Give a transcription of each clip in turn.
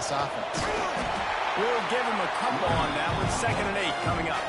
this offense. We'll give him a couple on that with 2nd and 8 coming up.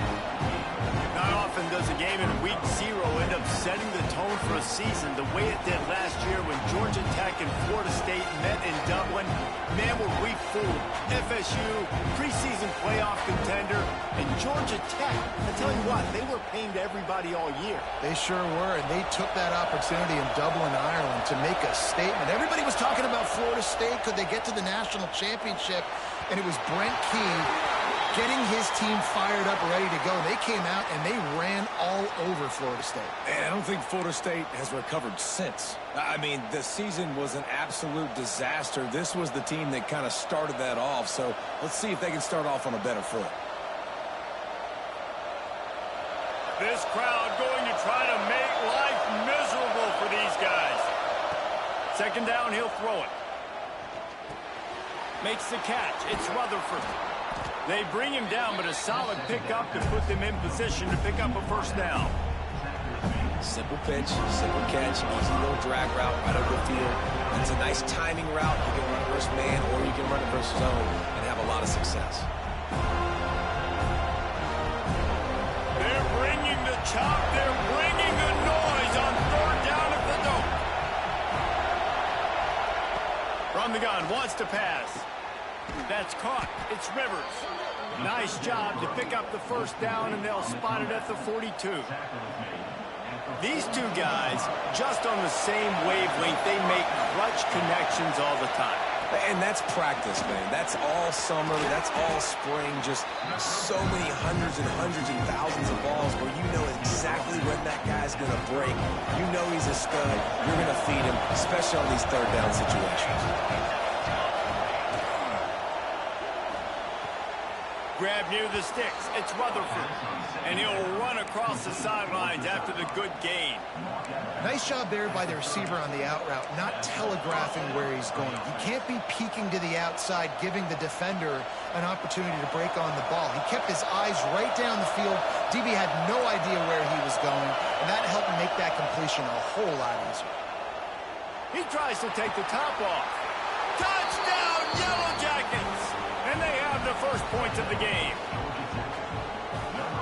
Not often does a game in week 0 end up setting the tone for a season the way it did last year when Georgia Tech and Florida State met in Dublin. Man, were we fooled. FSU, preseason playoff contender, and Georgia Tech, I tell you what, they were paying to everybody all year. They sure were, and they took that opportunity in Dublin, Ireland to make a statement. Everybody was talking about Florida State. Could they get to the national championship? And it was Brent Key getting his team fired up, ready to go. They came out and they ran all over Florida State. And I don't think Florida State has recovered since. I mean, the season was an absolute disaster. This was the team that kind of started that off. So let's see if they can start off on a better foot. This crowd going to try to make life miserable for these guys. 2nd down, he'll throw it. Makes the catch. It's Rutherford. They bring him down, but a solid pickup to put them in position to pick up a 1st down. Simple pitch, simple catch, easy little drag route right over the field. It's a nice timing route. You can run it versus man, or you can run it versus zone and have a lot of success. They're bringing the chop. They're bringing the noise on 3rd down at the dome. From the gun, wants to pass. That's caught. It's Rivers. Nice job to pick up the 1st down, and they'll spot it at the 42. These two guys, just on the same wavelength, they make clutch connections all the time. And that's practice, man. That's all summer. That's all spring. Just so many hundreds and thousands of balls where you know exactly when that guy's going to break. You know he's a stud. You're going to feed him, especially on these 3rd down situations. Grab near the sticks. It's Rutherford. And he'll run across the sidelines after the good gain. Nice job there by the receiver on the out route, not telegraphing where he's going. You can't be peeking to the outside, giving the defender an opportunity to break on the ball. He kept his eyes right down the field. DB had no idea where he was going, and that helped make that completion a whole lot easier. He tries to take the top off. Touchdown, Yellow Jackets! And they have the 1st points of the game.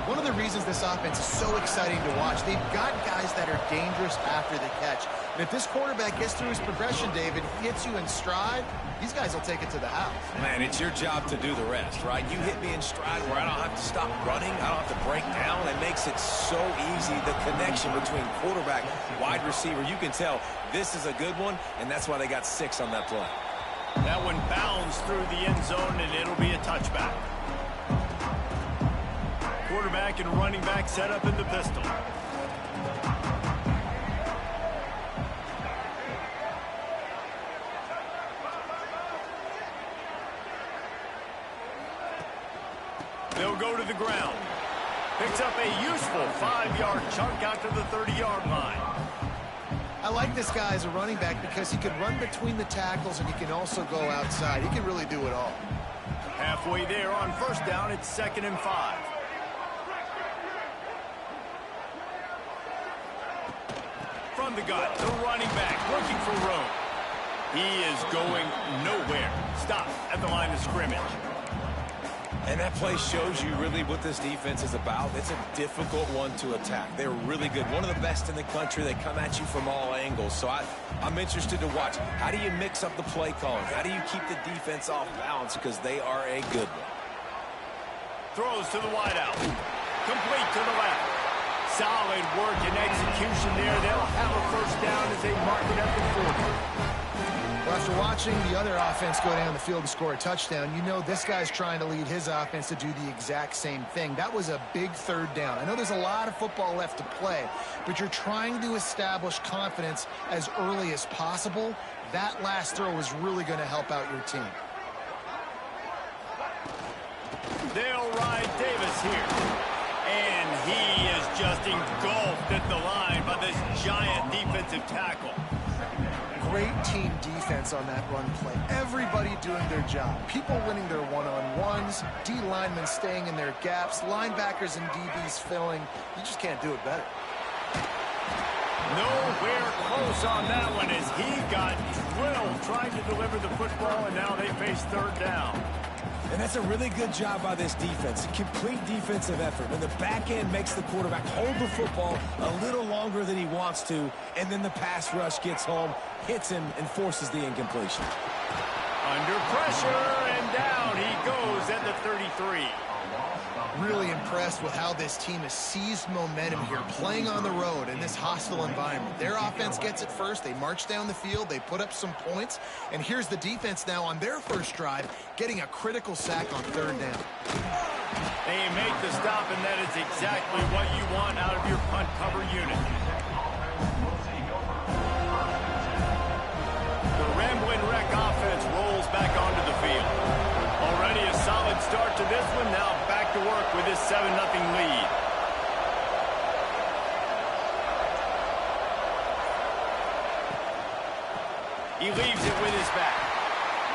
One of the reasons this offense is so exciting to watch, they've got guys that are dangerous after the catch. And if this quarterback gets through his progression, David, hits you in stride, these guys will take it to the house. Man, it's your job to do the rest, right? You hit me in stride where I don't have to stop running. I don't have to break down. It makes it so easy. The connection between quarterback, wide receiver, you can tell this is a good one, and that's why they got 6 on that play. That one bounds through the end zone, and it'll be a touchback. Quarterback and running back set up in the pistol. They'll go to the ground. Picks up a useful 5-yard chunk out to the 30-yard line. I like this guy as a running back because he can run between the tackles and he can also go outside. He can really do it all. Halfway there on 1st down, it's 2nd and 5. From the gun, the running back looking for room. He is going nowhere. Stop at the line of scrimmage. And that play shows you really what this defense is about. It's a difficult one to attack. They're really good. One of the best in the country. They come at you from all angles. So I'm interested to watch. How do you mix up the play calling? How do you keep the defense off balance? Because they are a good one. Throws to the wideout. Complete to the left. Solid work and execution there. They'll have a 1st down as they mark it at the 40. Well, after watching the other offense go down the field and score a touchdown, you know this guy's trying to lead his offense to do the exact same thing. That was a big 3rd down. I know there's a lot of football left to play, but you're trying to establish confidence as early as possible. That last throw is really going to help out your team. They'll ride Davis here. And he is just engulfed at the line by this giant defensive tackle. Great team defense on that run play. Everybody doing their job. People winning their one-on-ones, D linemen staying in their gaps, linebackers and DBs filling. You just can't do it better. Nowhere close on that one as he got drilled trying to deliver the football, and now they face third down. And that's a really good job by this defense. Complete defensive effort. When the back end makes the quarterback hold the football a little longer than he wants to, and then the pass rush gets home, hits him, and forces the incompletion. Under pressure, and down he goes at the 33. Really impressed with how this team has seized momentum here, playing on the road in this hostile environment. Their offense gets it first. They march down the field. They put up some points. And here's the defense now on their first drive, getting a critical sack on third down. They make the stop, and that is exactly what you want out of your punt cover unit. The Ramblin' Wreck offense rolls back onto the field. Already a solid start to this one. Now back to work with this 7-0 lead. He leaves it with his back.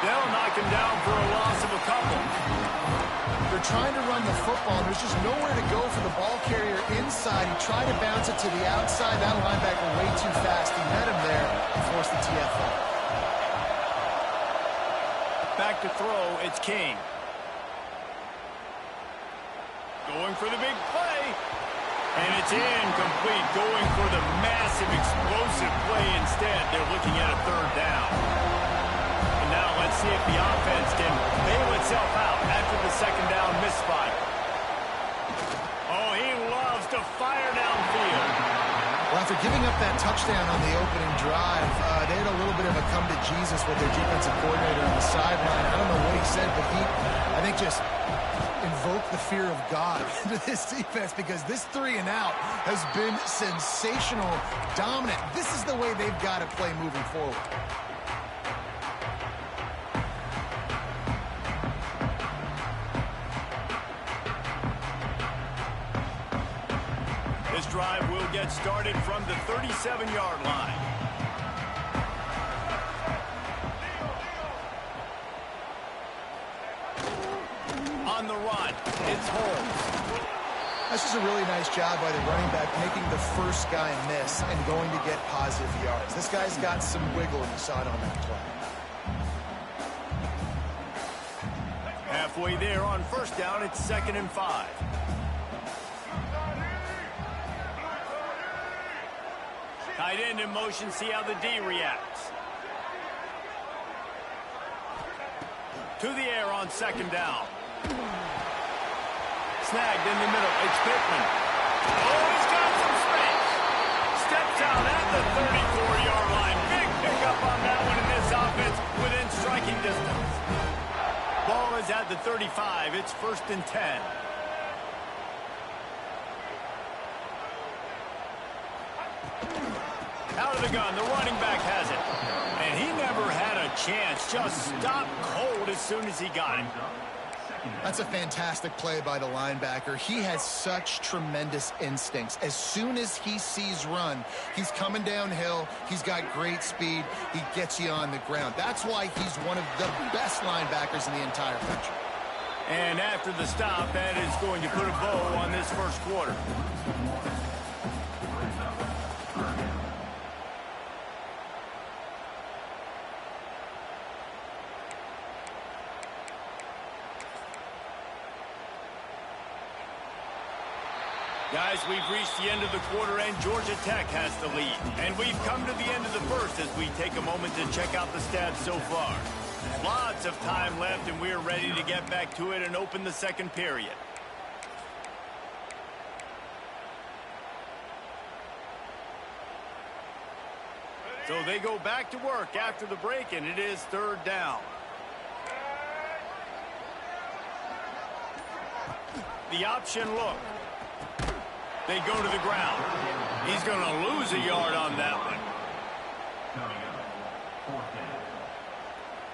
They'll knock him down for a loss of a couple. They're trying to run the football. There's just nowhere to go for the ball carrier inside. He tried to bounce it to the outside. That linebacker way too fast. He met him there and forced the TFL. Back to throw, it's King. Going for the big play. And it's incomplete. Going for the massive, explosive play instead. They're looking at a third down. And now let's see if the offense can bail itself out after the second down misfire. Oh, he loves to fire downfield. Well, after giving up that touchdown on the opening drive, they had a little bit of a come to Jesus with their defensive coordinator on the sideline. I don't know what he said, but he, I think, just invoked the fear of God into this defense, because this 3 and out has been sensational, dominant. This is the way they've got to play moving forward. This drive will get started from the 37-yard line. On the run, it's Holmes. That's just a really nice job by the running back, making the first guy miss and going to get positive yards. This guy's got some wiggle, and you saw it on that play. Halfway there on first down, it's 2nd and 5. Tight end in motion, see how the D reacts. To the air on 2nd down. Snagged in the middle, it's Pittman. Oh, he's got some space. Steps out at the 34-yard line. Big pickup on that one in this offense within striking distance. Ball is at the 35, it's 1st and 10. Out of the gun, the running back has it. And he never had a chance, just stopped cold as soon as he got it. That's a fantastic play by the linebacker. He has such tremendous instincts. As soon as he sees run, he's coming downhill. He's got great speed. He gets you on the ground. That's why he's one of the best linebackers in the entire country. And after the stop, that is going to put a bow on this first quarter. Guys, we've reached the end of the quarter, and Georgia Tech has the lead. And we've come to the end of the first as we take a moment to check out the stats so far. Lots of time left, and we're ready to get back to it and open the second period. So they go back to work after the break, and it is 3rd down. The option look. They go to the ground. He's going to lose a yard on that one.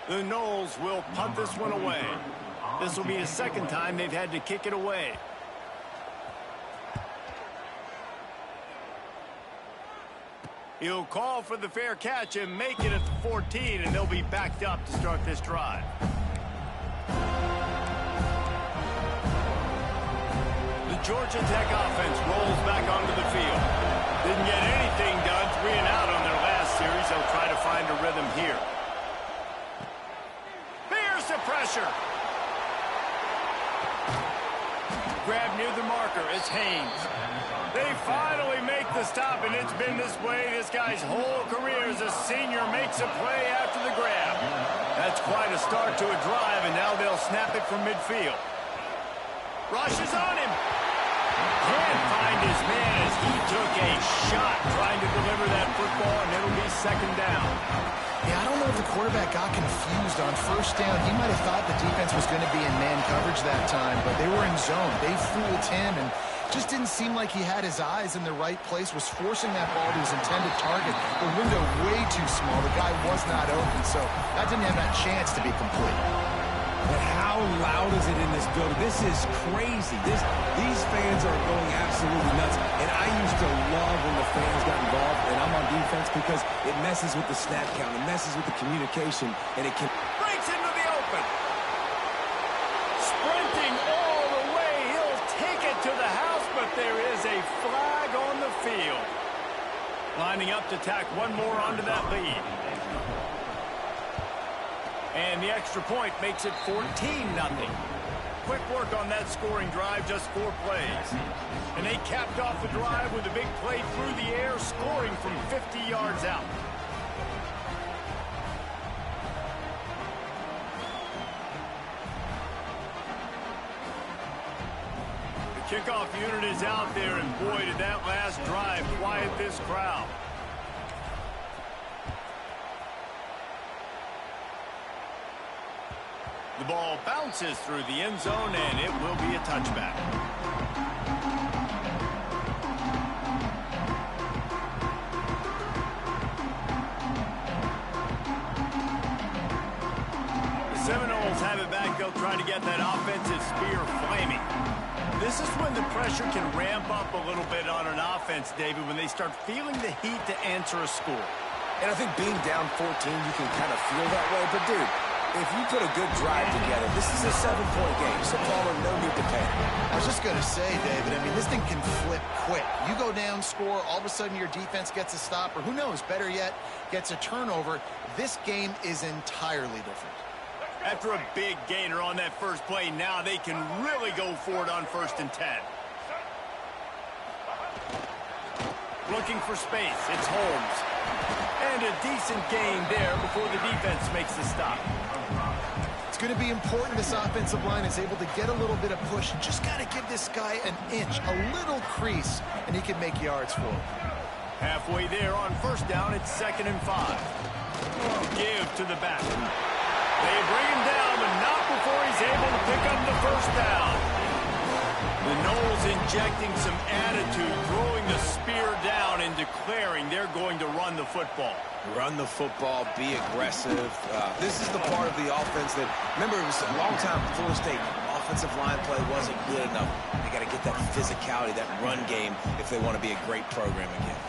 The Noles will punt this one away. This will be the 2nd time they've had to kick it away. He'll call for the fair catch and make it at the 14, and they'll be backed up to start this drive. Georgia Tech offense rolls back onto the field. Didn't get anything done to 3 and out on their last series. They'll try to find a rhythm here. Here's the pressure. Grab near the marker. It's Haynes. They finally make the stop, and it's been this way this guy's whole career as a senior makes a play after the grab. That's quite a start to a drive, and now they'll snap it from midfield. Rush is on him. Can't find his man as he took a shot trying to deliver that football, and it'll be second down. Yeah, I don't know if the quarterback got confused on first down. He might have thought the defense was going to be in man coverage that time, but they were in zone. They fooled him, and just didn't seem like he had his eyes in the right place, was forcing that ball to his intended target. The window way too small. The guy was not open, so that didn't have that chance to be complete. But how loud is it in this building? This is crazy. These fans are going absolutely nuts. And I used to love when the fans got involved, and I'm on defense because it messes with the snap count. It messes with the communication, and it can... Breaks into the open. Sprinting all the way. He'll take it to the house, but there is a flag on the field. Lining up to tack one more onto that lead. And the extra point makes it 14-0. Quick work on that scoring drive, just 4 plays. And they capped off the drive with a big play through the air, scoring from 50 yards out. The kickoff unit is out there, and boy, did that last drive quiet this crowd. The ball bounces through the end zone, and it will be a touchback. The Seminoles have it back. They'll try to get that offensive spear flaming. This is when the pressure can ramp up a little bit on an offense, David, when they start feeling the heat to answer a score. And I think being down 14, you can kind of feel that way. But, dude, if you put a good drive together, this is a 7-point game, so Palmer, no need to panic. I was just going to say, David, I mean, this thing can flip quick. You go down, score, all of a sudden your defense gets a stop, or who knows, better yet, gets a turnover. This game is entirely different. After a big gainer on that first play, now they can really go for it on 1st and 10. Looking for space, it's Holmes. And a decent gain there before the defense makes the stop. It's going to be important this offensive line is able to get a little bit of push. Just got to give this guy an inch, a little crease, and he can make yards for him. Halfway there on 1st down, it's 2nd and 5. Give to the back. They bring him down, but not before he's able to pick up the 1st down. The Noles injecting some attitude, throwing the spear down and declaring they're going to run the football. Run the football, be aggressive. This is the part of the offense that, remember, it was a long time Florida State offensive line play wasn't good enough. They got to get that physicality, that run game, if they want to be a great program again.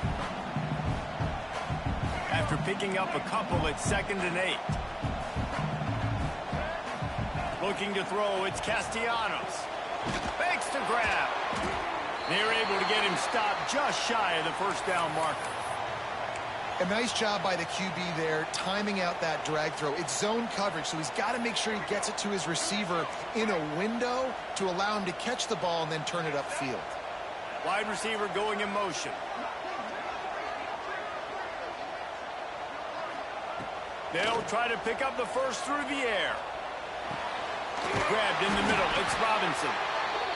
After picking up a couple, it's 2nd and 8. Looking to throw, it's Castellanos. Fakes to grab. They're able to get him stopped just shy of the 1st down marker. A nice job by the QB there, timing out that drag throw. It's zone coverage, so he's got to make sure he gets it to his receiver in a window to allow him to catch the ball and then turn it upfield. Wide receiver going in motion. They'll try to pick up the 1st through the air. Grabbed in the middle, it's Robinson.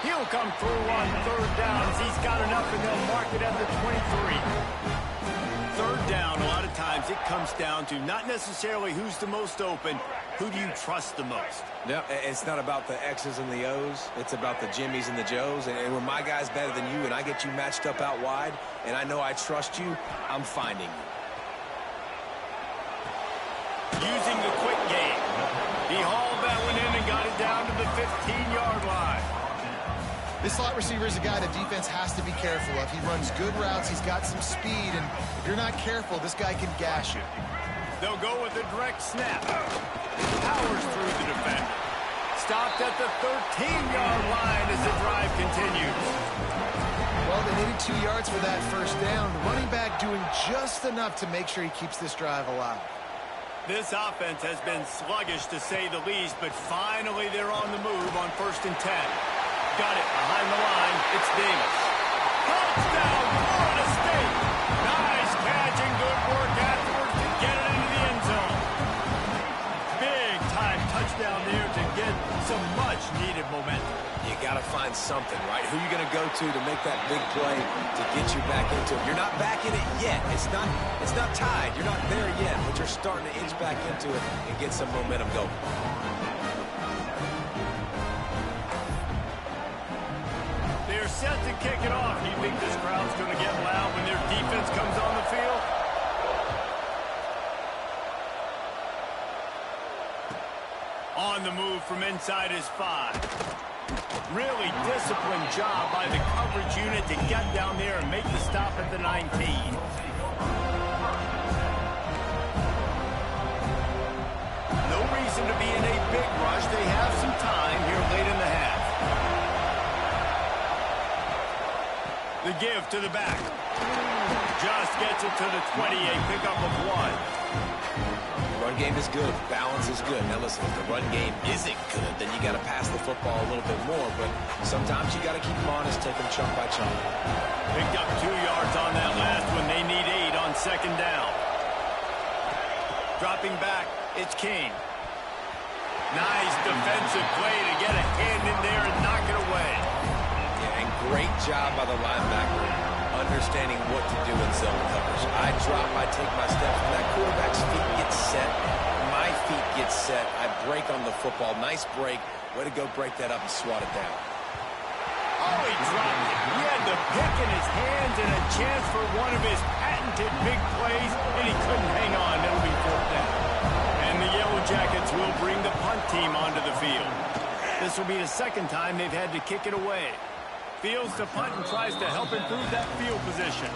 He'll come through on 3rd downs. He's got enough, and they'll mark it at the 23. 3rd down, a lot of times it comes down to not necessarily who's the most open, who do you trust the most? Yeah, it's not about the X's and the O's. It's about the Jimmys and the Joes. And when my guy's better than you and I get you matched up out wide, and I know I trust you, I'm finding you. Using the quick game. He hauled that one in and got it down to the 15-yard line. This slot receiver is a guy the defense has to be careful of. He runs good routes. He's got some speed, and if you're not careful, this guy can gash you. They'll go with a direct snap. Powers through the defender. Stopped at the 13-yard line as the drive continues. Well, Well, they needed 2 yards for that first down. The running back doing just enough to make sure he keeps this drive alive. This offense has been sluggish, to say the least, but finally they're on the move on 1st and 10. Got it behind the line. It's Davis. Touchdown, Florida State. Nice catch and good work afterwards to get it into the end zone. Big-time touchdown there to get some much-needed momentum. You got to find something, right? Who are you going to go to make that big play to get you back into it? You're not back in it yet. It's not tied. You're not there yet, but you're starting to inch back into it and get some momentum going. They're set to kick it off. Do you think this crowd's going to get loud when their defense comes on the field? On the move from inside his 5. Really disciplined job by the coverage unit to get down there and make the stop at the 19. No reason to be in a big rush. They have some time here late in the half. The give to the back. Just gets it to the 20, a pickup of 1. Run game is good. Balance is good. Now listen, if the run game isn't good, then you got to pass the football a little bit more. But sometimes you got to keep them honest, take them chunk by chunk. Picked up 2 yards on that last one. They need 8 on 2nd down. Dropping back, it's King. Nice defensive play to get a hand in there and knock it away. Yeah, and great job by the linebacker, understanding what to do in zone coverage. I drop, I take my steps. When that quarterback's feet get set, my feet get set. I break on the football. Nice break. Way to go break that up and swat it down. Oh, he dropped it. He had the pick in his hands and a chance for one of his patented big plays, and he couldn't hang on. It'll be 4th down. And the Yellow Jackets will bring the punt team onto the field. This will be the 2nd time they've had to kick it away. Fields to punt and tries to help improve that field position.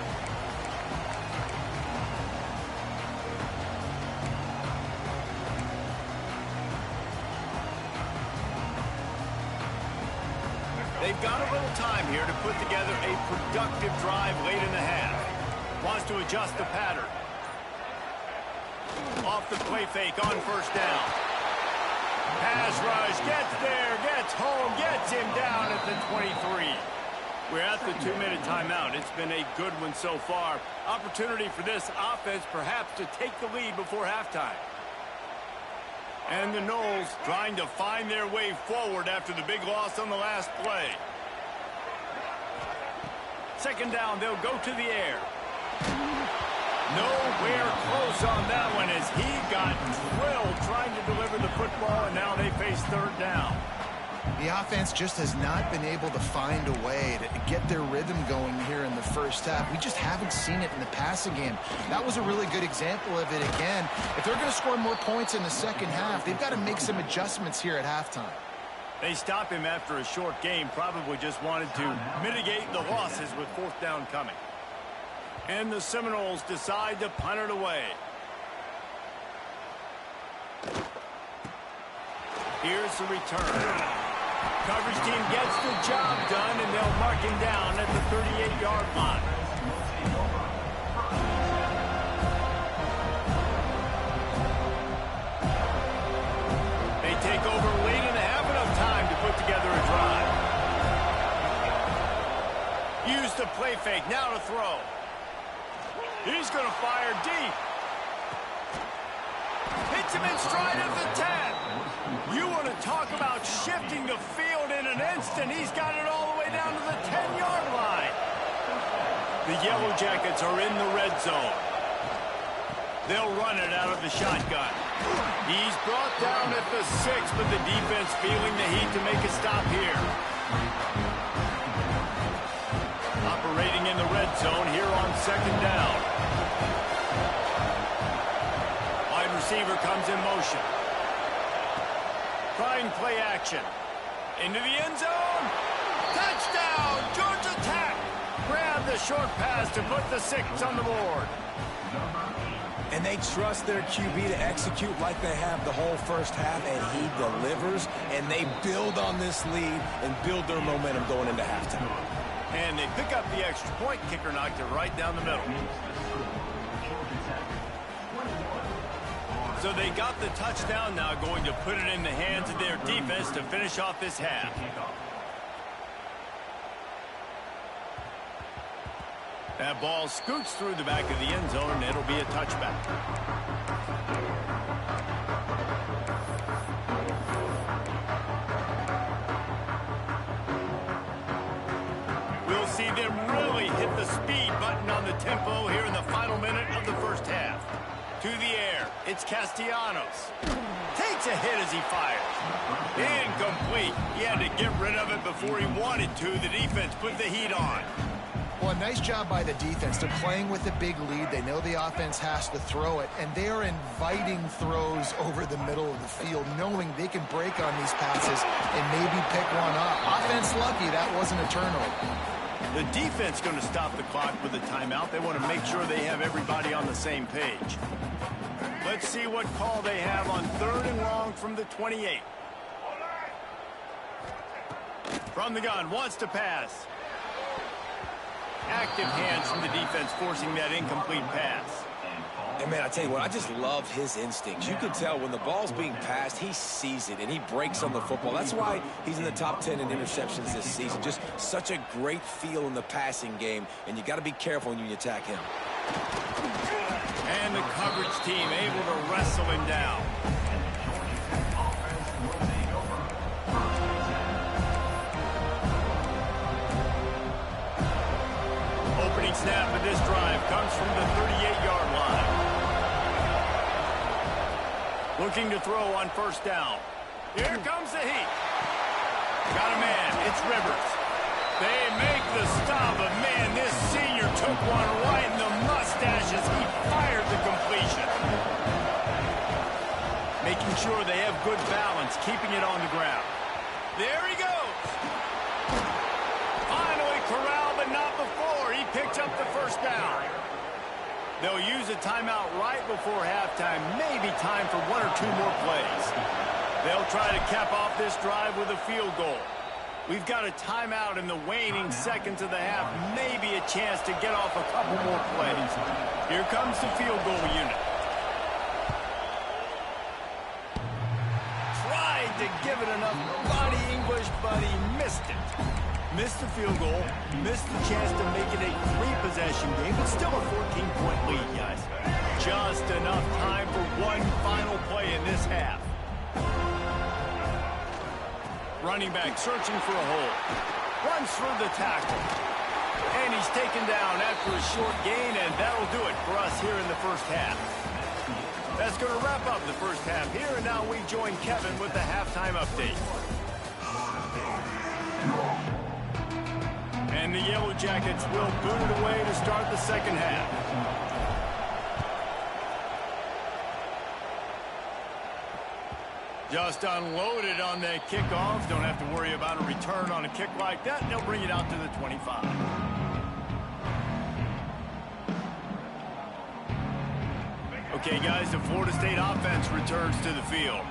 They've got a little time here to put together a productive drive late in the half. Wants to adjust the pattern. Off the play fake on 1st down. Pass rush, gets there, gets home, gets him down at the 23. We're at the 2-minute timeout. It's been a good one so far. Opportunity for this offense perhaps to take the lead before halftime. And the Noles trying to find their way forward after the big loss on the last play. 2nd down, they'll go to the air. Nowhere close on that one as he got drilled trying to deliver the football, and now they face 3rd down. The offense just has not been able to find a way to get their rhythm going here in the first half. We just haven't seen it in the passing game. That was a really good example of it again. If they're going to score more points in the second half, they've got to make some adjustments here at halftime. They stop him after a short game, probably just wanted to mitigate the losses with 4th down coming. And the Seminoles decide to punt it away. Here's the return. Coverage team gets the job done, and they'll mark him down at the 38-yard line. They take over late and have enough time to put together a drive. Use the play fake, now to throw. He's going to fire deep. Hits him in stride at the 10. You want to talk about shifting the field in an instant. He's got it all the way down to the 10-yard line. The Yellow Jackets are in the red zone. They'll run it out of the shotgun. He's brought down at the 6, but the defense feeling the heat to make a stop here. Operating in the red zone here on 2nd down. Wide receiver comes in motion. Trying play action. Into the end zone. Touchdown, Georgia Tech. Grab the short pass to put the 6 on the board. And they trust their QB to execute like they have the whole first half, and he delivers, and they build on this lead and build their momentum going into halftime. And they pick up the extra point. Kicker knocked it right down the middle. So they got the touchdown, now going to put it in the hands of their defense to finish off this half. That ball scoots through the back of the end zone, and it'll be a touchback. We'll see them really hit the speed button on the tempo here in the final minute of the first half. To the air, it's Castellanos. Takes a hit as he fires. Incomplete. He had to get rid of it before he wanted to. The defense put the heat on. Well, nice job by the defense. They're playing with a big lead. They know the offense has to throw it, and they are inviting throws over the middle of the field, knowing they can break on these passes and maybe pick one up. Offense lucky that wasn't a turnover. The defense going to stop the clock with a timeout. They want to make sure they have everybody on the same page. Let's see what call they have on 3rd and long from the 28. From the gun, wants to pass. Active hands from the defense forcing that incomplete pass. And, man, I tell you what, I just love his instincts. You can tell when the ball's being passed, he sees it, and he breaks on the football. That's why he's in the top 10 in interceptions this season. Just such a great feel in the passing game, and you got to be careful when you attack him. And the coverage team able to wrestle him down. Opening snap of this drive comes from the 38-yard line. Looking to throw on 1st down. Here comes the heat. Got a man. It's Rivers. They make the stop, but man, this senior took one right in the mustache as he fired the completion. Making sure they have good balance, keeping it on the ground. There he goes. Finally corralled, but not before. He picked up the 1st down. They'll use a timeout right before halftime. Maybe time for 1 or 2 more plays. They'll try to cap off this drive with a field goal. We've got a timeout in the waning seconds of the half. Maybe a chance to get off a couple more plays. Here comes the field goal unit. Tried to give it enough body English, but he missed it. Missed the field goal, missed the chance to make it a 3-possession game, but still a 14-point lead, guys. Just enough time for one final play in this half. Running back searching for a hole. Runs through the tackle. And he's taken down after a short gain, and that'll do it for us here in the first half. That's going to wrap up the first half here, and now we join Kevin with the halftime update. And the Yellow Jackets will boot it away to start the second half. Just unloaded on that kickoff. Don't have to worry about a return on a kick like that. They'll bring it out to the 25. Okay, guys, the Florida State offense returns to the field.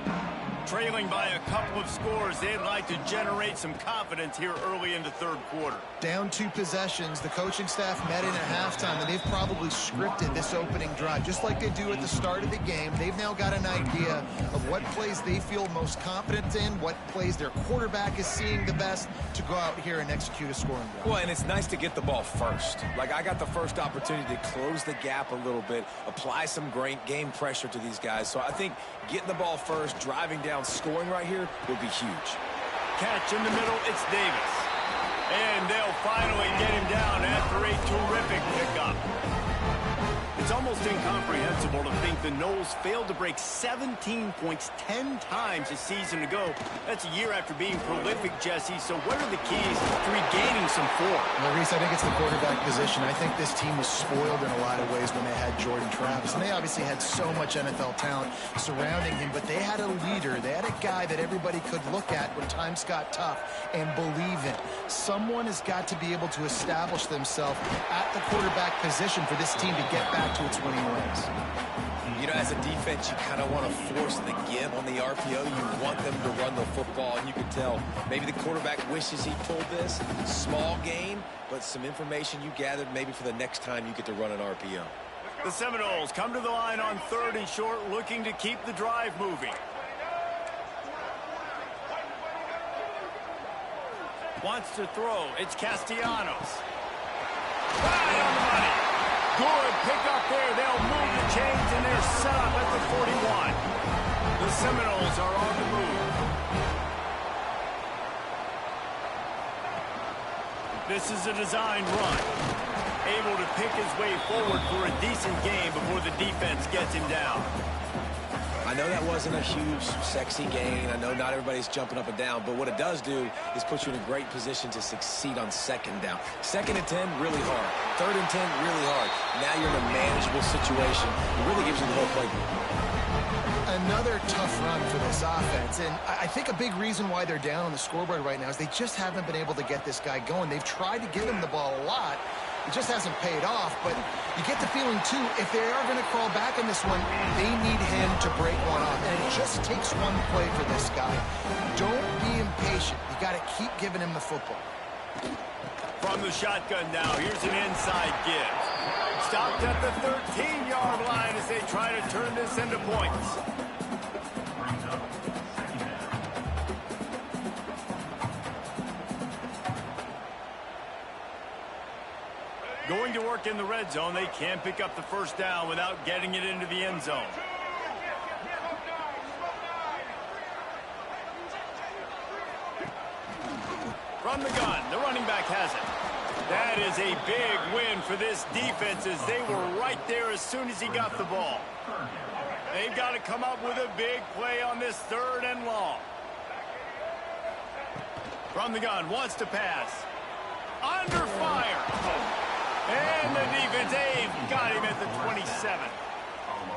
Trailing by a couple of scores, they'd like to generate some confidence here early in the 3rd quarter. Down 2 possessions, the coaching staff met in at halftime, and they've probably scripted this opening drive. Just like they do at the start of the game, they've now got an idea of what plays they feel most confident in, what plays their quarterback is seeing the best to go out here and execute a scoring drive. Well, and it's nice to get the ball first. Like, I got the first opportunity to close the gap a little bit, apply some great game pressure to these guys. So I think getting the ball first, driving down, scoring right here would be huge. Catch in the middle, it's Davis. And they'll finally get him down after a terrific pickup. It's almost incomprehensible to think the Noles failed to break 17 points 10 times a season ago. That's a year after being prolific, Jesse. So what are the keys to regaining some form? Well, Reese, I think it's the quarterback position. I think this team was spoiled in a lot of ways when they had Jordan Travis. And they obviously had so much NFL talent surrounding him, but they had a leader. They had a guy that everybody could look at when times got tough and believe in. Someone has got to be able to establish themselves at the quarterback position for this team to get back back to its winning ways. You know, as a defense, you kind of want to force the give on the RPO. You want them to run the football, and you can tell maybe the quarterback wishes he pulled this. Small gain, but some information you gathered maybe for the next time you get to run an RPO. The Seminoles come to the line on 3rd and short, looking to keep the drive moving. Wants to throw. It's Castellanos. Right on the money. Good pick up there. They'll move the chains, and they're set up at the 41. The Seminoles are on the move. This is a designed run. Able to pick his way forward for a decent game before the defense gets him down. I know that wasn't a huge, sexy gain. I know not everybody's jumping up and down, but what it does do is put you in a great position to succeed on 2nd down. 2nd and 10, really hard. 3rd and 10, really hard. Now you're in a manageable situation. It really gives you the whole playbook. Another tough run for this offense, and I think a big reason why they're down on the scoreboard right now is they just haven't been able to get this guy going. They've tried to give him the ball a lot. It just hasn't paid off, but you get the feeling, too, if they are going to crawl back in this one, they need him to break one off. And it just takes one play for this guy. Don't be impatient. You got to keep giving him the football. From the shotgun now, here's an inside give. Stopped at the 13-yard line as they try to turn this into points. Going to work in the red zone, they can't pick up the 1st down without getting it into the end zone. From the gun, the running back has it. That is a big win for this defense as they were right there as soon as he got the ball. They've got to come up with a big play on this 3rd and long. From the gun, wants to pass. Under fire. And the defense, they've got him at the 27.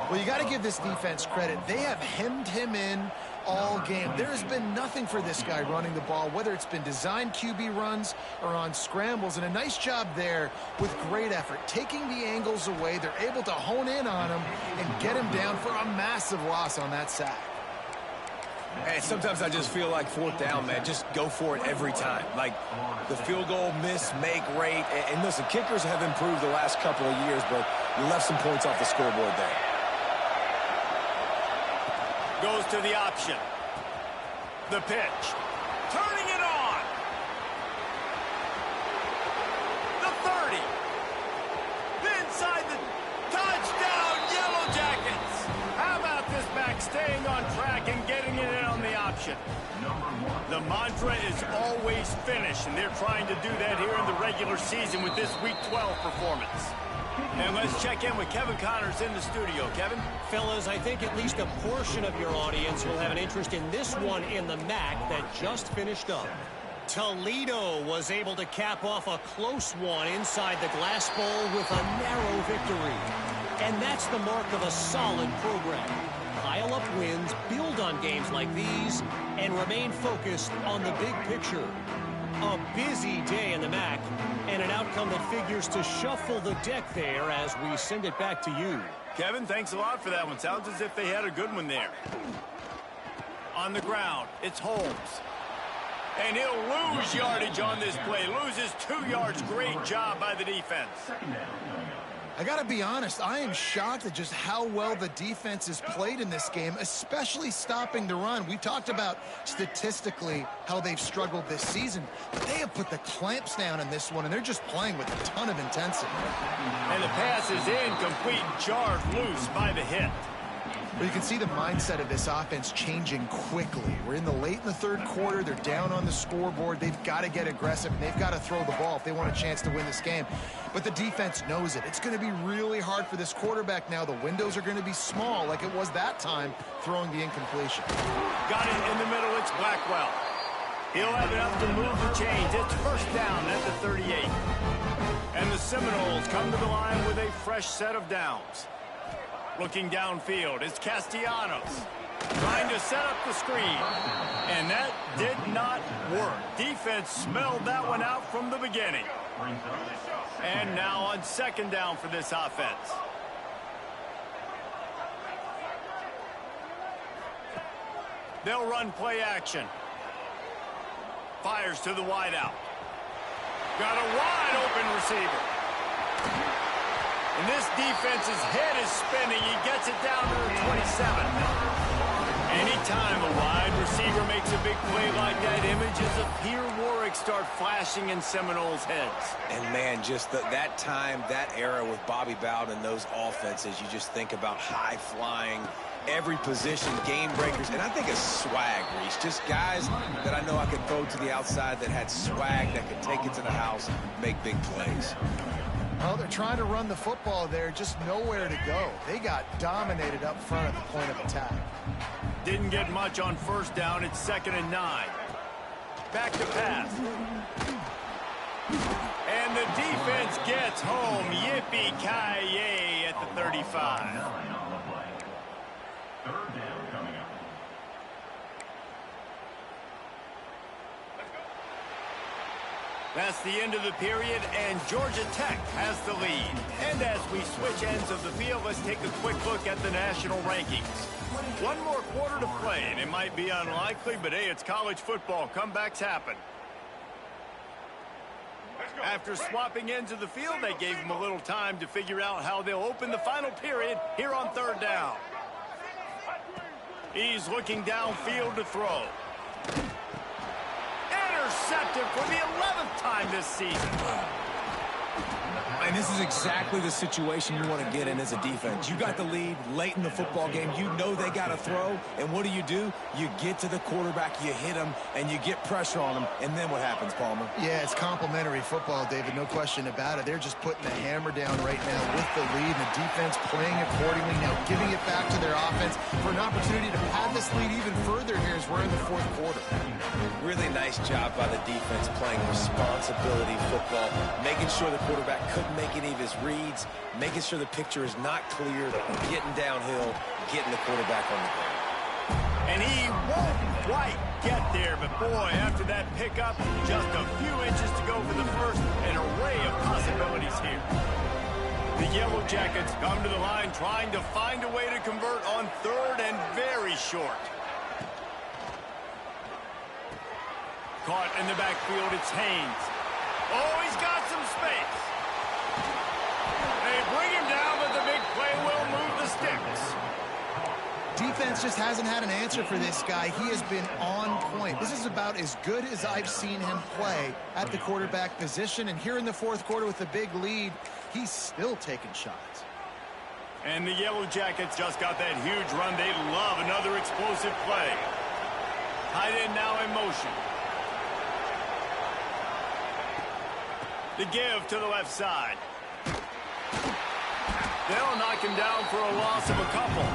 Well, you got to give this defense credit. They have hemmed him in all game. There has been nothing for this guy running the ball, whether it's been designed QB runs or on scrambles, and a nice job there with great effort. Taking the angles away, they're able to hone in on him and get him down for a massive loss on that sack. Hey, sometimes I just feel like 4th down, man. Just go for it every time. Like the field goal miss-make rate. And listen, kickers have improved the last couple of years, but you left some points off the scoreboard there. Goes to the option. The pitch. Turning it on. The 30. Inside the touchdown, Yellow Jackets. How about this back staying on track and getting it in on the option? The mantra is always finish, and they're trying to do that here in the regular season with this Week 12 performance. And let's check in with Kevin Connors in the studio. Kevin? Fellas, I think at least a portion of your audience will have an interest in this one in the MAC that just finished up. Toledo was able to cap off a close one inside the Glass Bowl with a narrow victory. And that's the mark of a solid program. Pile up wins, build on games like these, and remain focused on the big picture. A busy day in the MAC, and an outcome that figures to shuffle the deck there as we send it back to you. Kevin, thanks a lot for that one. Sounds as if they had a good one there. On the ground, it's Holmes. And he'll lose yardage on this play. Loses 2 yards. Great job by the defense. I got to be honest, I am shocked at just how well the defense has played in this game, especially stopping the run. We talked about statistically how they've struggled this season, but they have put the clamps down in this one, and they're just playing with a ton of intensity. And the pass is incomplete, jarred loose by the hit. But you can see the mindset of this offense changing quickly. We're in the late in the 3rd quarter. They're down on the scoreboard. They've got to get aggressive, and they've got to throw the ball if they want a chance to win this game. But the defense knows it. It's going to be really hard for this quarterback now. The windows are going to be small like it was that time throwing the incompletion. Got it in the middle. It's Blackwell. He'll have enough to move the chains. It's 1st down at the 38. And the Seminoles come to the line with a fresh set of downs. Looking downfield, it's Castellanos trying to set up the screen. And that did not work. Defense smelled that one out from the beginning. And now on 2nd down for this offense. They'll run play action. Fires to the wideout. Got a wide open receiver. And this defense's head is spinning. He gets it down to the 27. Anytime a wide receiver makes a big play like that, images of Pierre Warwick start flashing in Seminoles' heads. And, man, just that time, that era with Bobby Bowden and those offenses, you just think about high-flying, every position, game breakers, and I think of swag, Reese. Just guys that I know I could throw to the outside that had swag, that could take it to the house, make big plays. Well, they're trying to run the football there, just nowhere to go. They got dominated up front at the point of attack. Didn't get much on first down. It's 2nd and 9. Back to pass. And the defense gets home. Yippee-ki-yay at the 35. That's the end of the period, and Georgia Tech has the lead. And as we switch ends of the field, let's take a quick look at the national rankings. One more quarter to play, and it might be unlikely, but hey, it's college football. Comebacks happen. After swapping ends of the field, they gave them a little time to figure out how they'll open the final period here on 3rd down. He's looking downfield to throw. Intercepted for the 11th time this season. And this is exactly the situation you want to get in as a defense. You got the lead late in the football game. You know they got to throw. And what do? You get to the quarterback, you hit him, and you get pressure on him. And then what happens, Palmer? Yeah, it's complimentary football, David. No question about it. They're just putting the hammer down right now with the lead. And the defense playing accordingly. Now giving it back to their offense for an opportunity to pad this lead even further here as we're in the 4th quarter. Really nice job by the defense playing responsibility football, making sure the quarterback couldn't make any of his reads, making sure the picture is not clear, getting downhill, getting the quarterback on the ground. And he won't quite get there, but boy, after that pickup, just a few inches to go for the first, an array of possibilities here. The Yellow Jackets come to the line trying to find a way to convert on 3rd and very short. Caught in the backfield, it's Haynes. Oh, he's got some space. They bring him down, but the big play will move the sticks. Defense just hasn't had an answer for this guy. He has been on point. This is about as good as I've seen him play at the quarterback position. And here in the 4th quarter with the big lead, he's still taking shots. And the Yellow Jackets just got that huge run. They love another explosive play. Tight end now in motion. The give to the left side. They'll knock him down for a loss of a couple.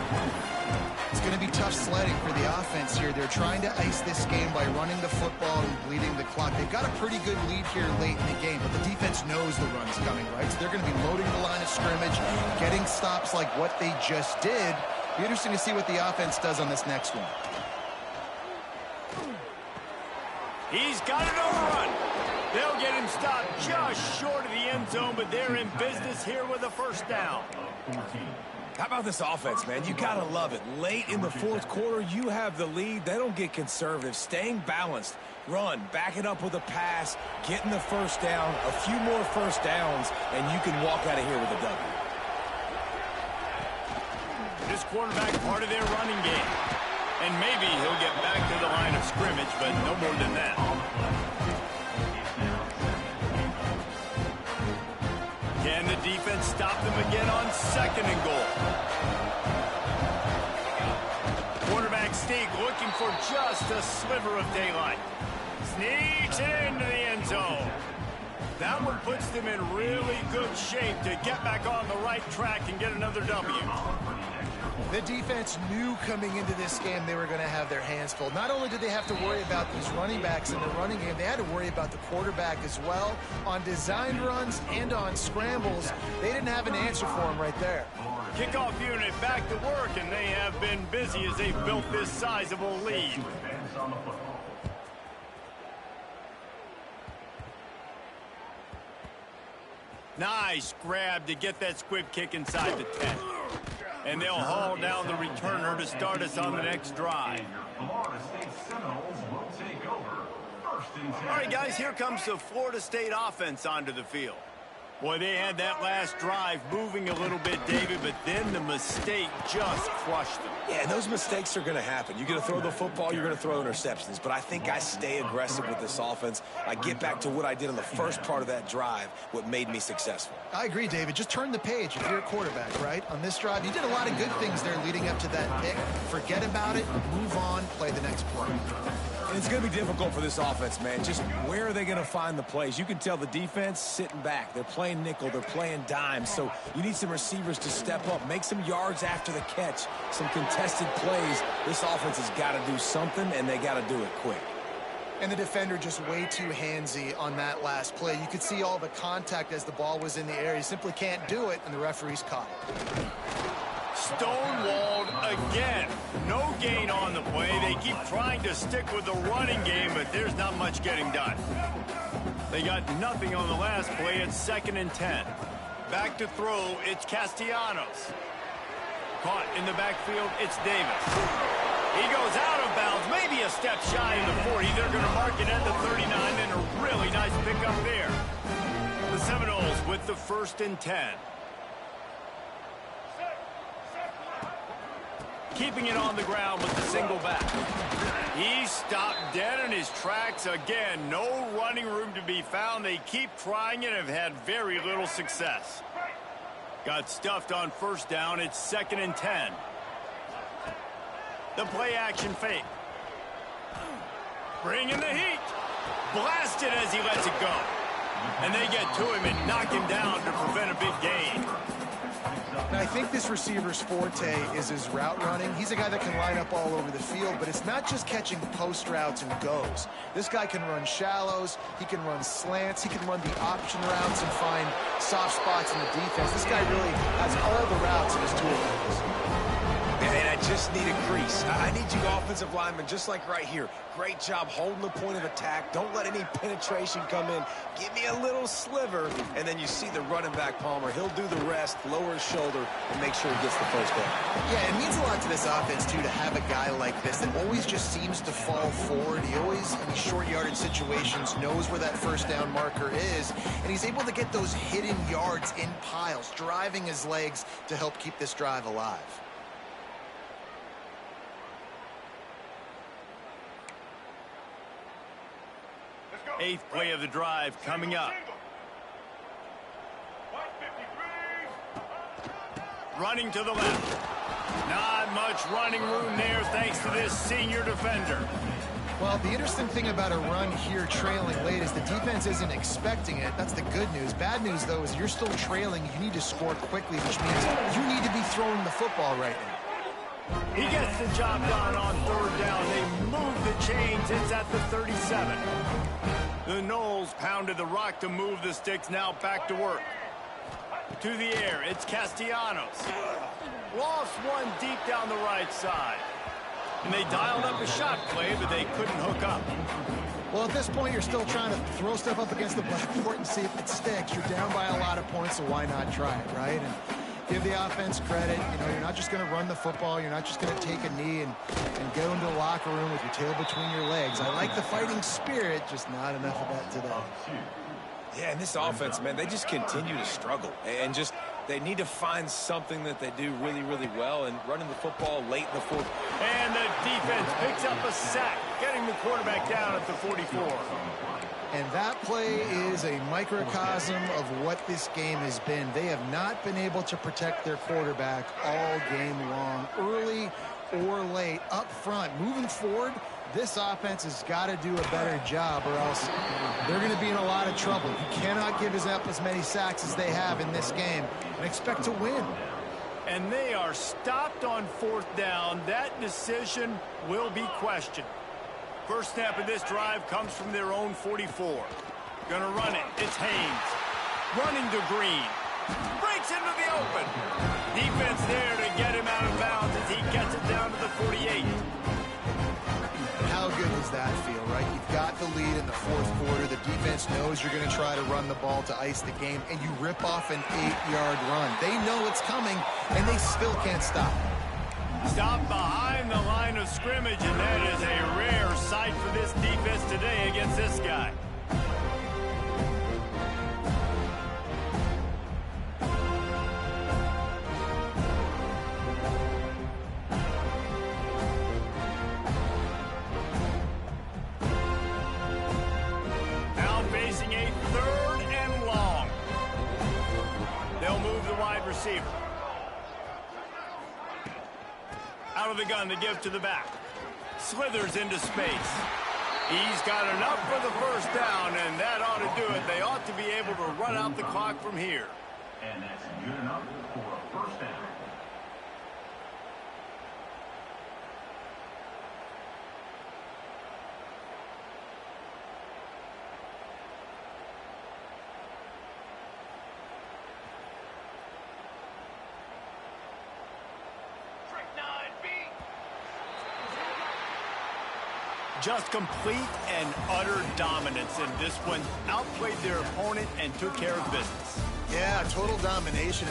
It's going to be tough sledding for the offense here. They're trying to ice this game by running the football and bleeding the clock. They've got a pretty good lead here late in the game, but the defense knows the run's coming, right? So they're going to be loading the line of scrimmage, getting stops like what they just did. Be interesting to see what the offense does on this next one. He's got it overrun. They'll get him stopped just short of the end zone, but they're in business here with a 1st down. How about this offense, man? You got to love it. Late in the 4th quarter, you have the lead. They don't get conservative. Staying balanced. Run, back it up with a pass, getting the 1st down, a few more 1st downs, and you can walk out of here with a W. This quarterback part of their running game. And maybe he'll get back to the line of scrimmage, but no more than that. Can the defense stop them again on 2nd and goal? Quarterback Steak looking for just a sliver of daylight. Sneaks it into the end zone. That one puts them in really good shape to get back on the right track and get another W. The defense knew coming into this game they were going to have their hands full. Not only did they have to worry about these running backs in the running game, they had to worry about the quarterback as well. On designed runs and on scrambles, they didn't have an answer for him right there. Kickoff unit back to work, and they have been busy as they've built this sizable lead. Nice grab to get that squib kick inside the 10. And they'll haul down the returner to start us on the next drive. All right, guys, here comes the Florida State offense onto the field. Boy, they had that last drive moving a little bit, David, but then the mistake just crushed them. Yeah, and those mistakes are going to happen. You're going to throw the football, you're going to throw interceptions. But I think I stay aggressive with this offense. I get back to what I did on the first part of that drive, what made me successful. I agree, David. Just turn the page if you're a quarterback, right? On this drive, you did a lot of good things there leading up to that pick. Forget about it, move on, play the next play. And it's going to be difficult for this offense, man. Just where are they going to find the plays? You can tell the defense sitting back. They're playing nickel. They're playing dime. So you need some receivers to step up, make some yards after the catch, some contested plays. This offense has got to do something, and they got to do it quick. And the defender just way too handsy on that last play. You could see all the contact as the ball was in the air. He simply can't do it, and the referee's caught it. Stonewalled again. No gain on the play. They keep trying to stick with the running game, but there's not much getting done. They got nothing on the last play. It's 2nd and 10. Back to throw. It's Castellanos. Caught in the backfield. It's Davis. He goes out of bounds. Maybe a step shy in the 40. They're going to mark it at the 39, and a really nice pickup there. The Seminoles with the 1st and 10. Keeping it on the ground with the single back. He stopped dead in his tracks again. No running room to be found. They keep trying and have had very little success. Got stuffed on 1st down. It's 2nd and 10. The play action fake. Bringing the heat. Blasted as he lets it go. And they get to him and knock him down to prevent a big gain. Now, I think this receiver's forte is his route running. He's a guy that can line up all over the field, but it's not just catching post routes and goes. This guy can run shallows, he can run slants, he can run the option routes and find soft spots in the defense. This guy really has all the routes in his toolbox. And I just need a crease. I need you offensive linemen, just like right here. Great job holding the point of attack. Don't let any penetration come in. Give me a little sliver, and then you see the running back, Palmer. He'll do the rest, lower his shoulder, and make sure he gets the first down. Yeah, it means a lot to this offense, too, to have a guy like this that always just seems to fall forward. He always, in these short yardage situations, knows where that first down marker is, and he's able to get those hidden yards in piles, driving his legs to help keep this drive alive. 8th play of the drive coming up. Running to the left. Not much running room there thanks to this senior defender. Well, the interesting thing about a run here trailing late is the defense isn't expecting it. That's the good news. Bad news, though, is you're still trailing. You need to score quickly, which means you need to be throwing the football right now. He gets the job done on 3rd down. They move the chains. It's at the 37. The Noles pounded the rock to move the sticks. Now back to work. To the air. It's Castellanos. Lost one deep down the right side. And they dialed up a shot play, but they couldn't hook up. Well, at this point, you're still trying to throw stuff up against the blackboard and see if it sticks. You're down by a lot of points, so why not try it, right? And give the offense credit. You know, you're not just going to run the football. You're not just going to take a knee and go into the locker room with your tail between your legs. I like the fighting spirit, just not enough of that today. Yeah, and this offense, man, they just continue to struggle. And just, they need to find something that they do really, really well. And running the football late in the 4th. And the defense picks up a sack, getting the quarterback down at the 44. And that play is a microcosm of what this game has been. They have not been able to protect their quarterback all game long, early or late, up front. Moving forward, this offense has got to do a better job or else they're going to be in a lot of trouble. You cannot give up as many sacks as they have in this game and expect to win. And they are stopped on 4th down. That decision will be questioned. First snap of this drive comes from their own 44. Gonna run it. It's Haynes. Running to Green. Breaks into the open. Defense there to get him out of bounds as he gets it down to the 48. How good does that feel, right? You've got the lead in the 4th quarter. The defense knows you're going to try to run the ball to ice the game, and you rip off an 8-yard run. They know it's coming, and they still can't stop. Stop behind the line of scrimmage, and that is a rare sight for this defense today against this guy. Now facing a 3rd and long. They'll move the wide receiver. Out of the gun to give to the back. Slithers into space. He's got enough for the first down, and that ought to do it. They ought to be able to run out the clock from here. And that's good enough for a first down. Just complete and utter dominance in this one. Outplayed their opponent and took care of business. Yeah, total domination.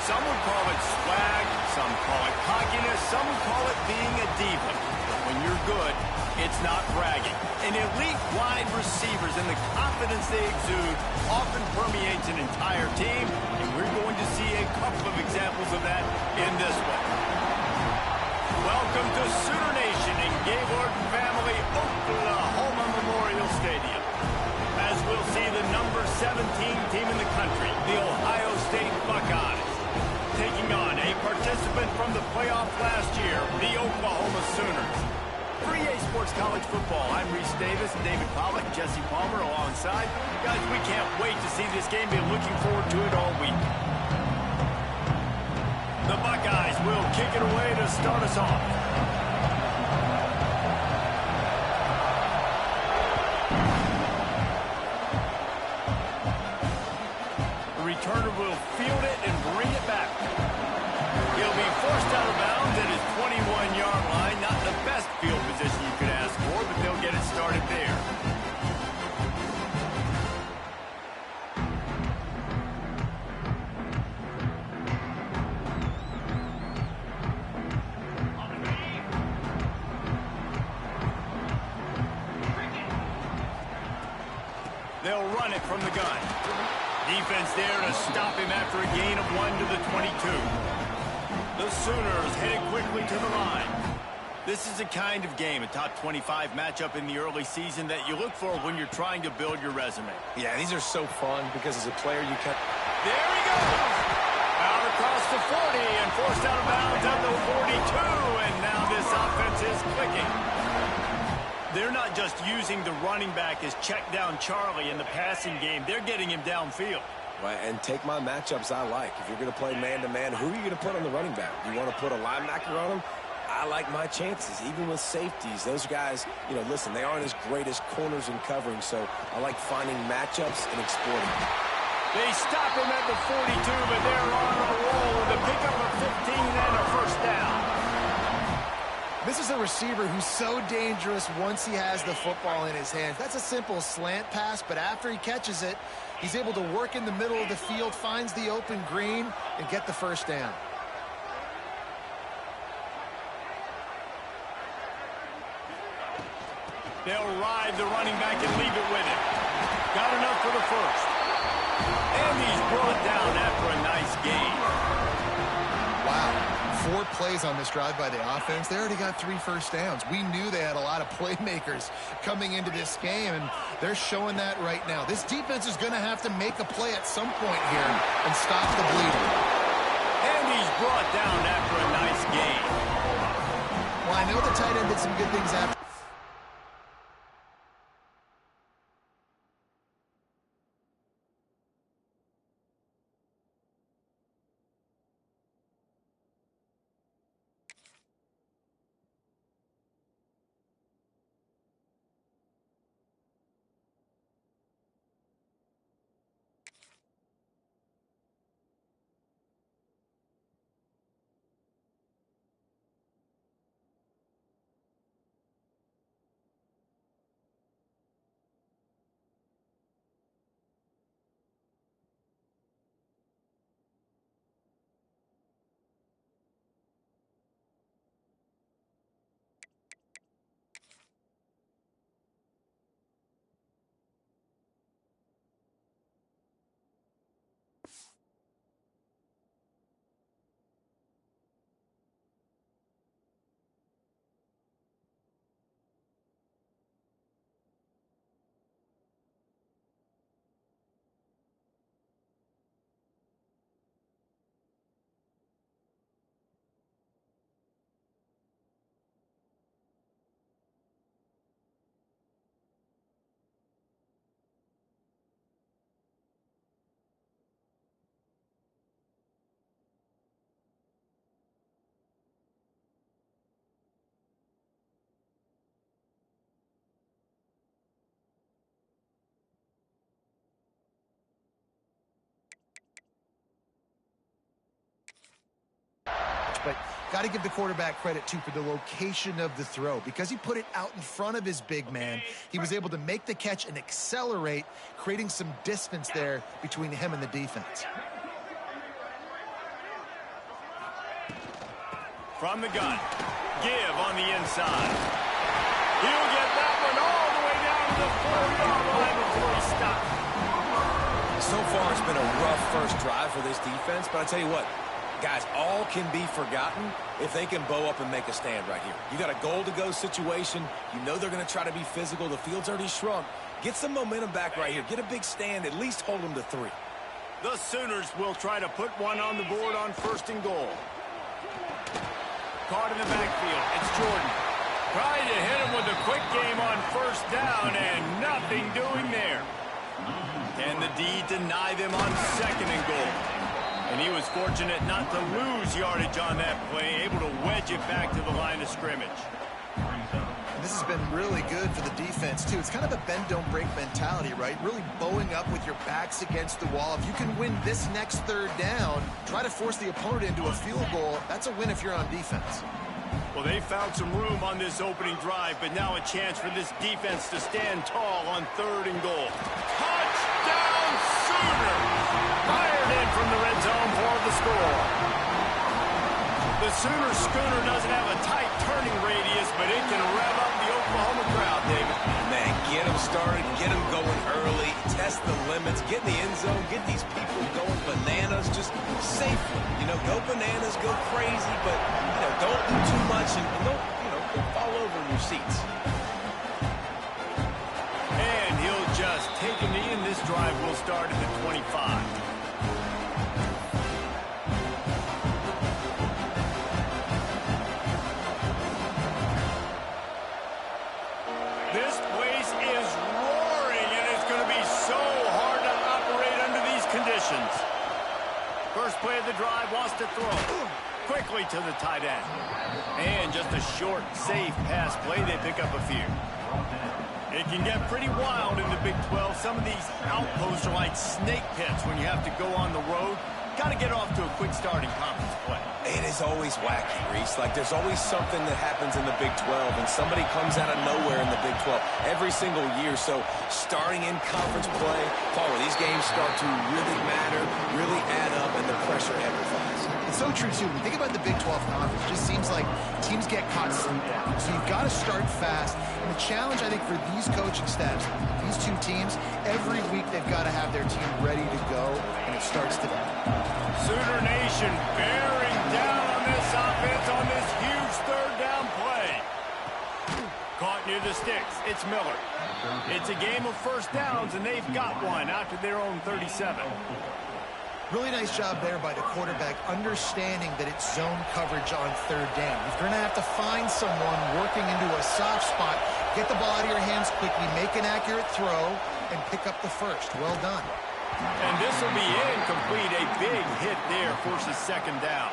Some would call it swag, some call it cockiness, some would call it being a diva. But when you're good, it's not bragging. An elite wide receivers and the confidence they exude often permeates an entire team, and we're going to see a couple of examples of that in this one. Welcome to Sooner Nation in Gaylord Family Oklahoma Memorial Stadium. As we'll see the number 17 team in the country, the Ohio State Buckeyes, taking on a participant from the playoff last year, the Oklahoma Sooners. 3A Sports College Football. I'm Reese Davis, David Pollack, Jesse Palmer alongside. Guys, we can't wait to see this game. Been looking forward to it all week. The Buckeyes will kick it away to start us off. Returner will field it and bring it back. He'll be forced out of bounds at his 21-yard line. Not the best field position you could ask for, but they'll get it started there. They'll run it from the gun. Defense there to stop him after a gain of 1 to the 22. The Sooners headed quickly to the line. This is the kind of game, a top 25 matchup in the early season, that you look for when you're trying to build your resume. Yeah, these are so fun because as a player you can... There he goes! Out across the 40 and forced out of bounds at the 42, and now this offense is clicking. They're not just using the running back as check down Charlie in the passing game. They're getting him downfield. Right, and take my matchups I like. If you're going to play man-to-man, who are you going to put on the running back? You want to put a linebacker on him? I like my chances, even with safeties. Those guys, you know, listen, they aren't as great as corners and covering, so I like finding matchups and exploiting them. They stop him at the 42, but they're on a roll with a pickup of 15 and a first down. This is a receiver who's so dangerous once he has the football in his hands. That's a simple slant pass, but after he catches it, he's able to work in the middle of the field, finds the open green, and get the first down. They'll ride the running back and leave it with him. Got enough for the first. And he's brought down after a nice gain. Wow. 4 plays on this drive by the offense. They already got 3 first downs. We knew they had a lot of playmakers coming into this game, and they're showing that right now. This defense is going to have to make a play at some point here and stop the bleeding. And he's brought down after a nice gain. Well, I know the tight end did some good things after. But got to give the quarterback credit, too, for the location of the throw. Because he put it out in front of his big man, he was able to make the catch and accelerate, creating some distance there between him and the defense. From the gun, give on the inside. He'll get that one all the way down to the 4-yard line before he stops. So far, it's been a rough first drive for this defense, but I tell you what, guys, all can be forgotten if they can bow up and make a stand right here. You got a goal-to-go situation. You know they're going to try to be physical. The field's already shrunk. Get some momentum back right here. Get a big stand. At least hold them to 3. The Sooners will try to put one on the board on 1st and goal. Caught in the backfield. It's Jordan. Trying to hit him with a quick game on 1st down, and nothing doing there. And the D deny them on 2nd and goal. And he was fortunate not to lose yardage on that play, able to wedge it back to the line of scrimmage. This has been really good for the defense, too. It's kind of a bend-don't-break mentality, right? Really bowing up with your backs against the wall. If you can win this next 3rd down, try to force the opponent into a field goal. That's a win if you're on defense. Well, they found some room on this opening drive, but now a chance for this defense to stand tall on 3rd and goal. Touchdown, Sooners! Fired in from the red zone for the score. The Sooners schooner doesn't have a tight turning radius, but it can rev up the Oklahoma crowd, David. Man, get them started, get them going early, test the limits, get in the end zone, get these people going bananas just safely. You know, go bananas, go crazy, but, you know, don't do too much and don't, you know, don't fall over in your seats. And he'll just take a knee, and this drive will start at the 25. This place is roaring, and it's going to be so hard to operate under these conditions. formations. First play of the drive, wants to throw. Quickly to the tight end. And just a short, safe pass play. They pick up a few. It can get pretty wild in the Big 12. Some of these outposts are like snake pits when you have to go on the road. Got to get off to a quick start in conference play. It is always wacky, Reese. Like, there's always something that happens in the Big 12, and somebody comes out of nowhere in the Big 12 every single year. So starting in conference play, Paul, where these games start to really matter, really add up, and the pressure amplifies. It's so true, too. When you think about the Big 12 conference, it just seems like teams get caught sleepwalking. So you've got to start fast. And the challenge, I think, for these coaching staffs, these two teams, every week they've got to have their team ready to go, and it starts today. Sooner Nation bearing down on this offense on this huge third down play. Caught near the sticks. It's Miller. It's a game of first downs, and they've got one out to their own 37. Really nice job there by the quarterback, understanding that it's zone coverage on third down. You're going to have to find someone working into a soft spot, get the ball out of your hands quickly, make an accurate throw, and pick up the first. Well done. And this will be incomplete. A big hit there forces second down.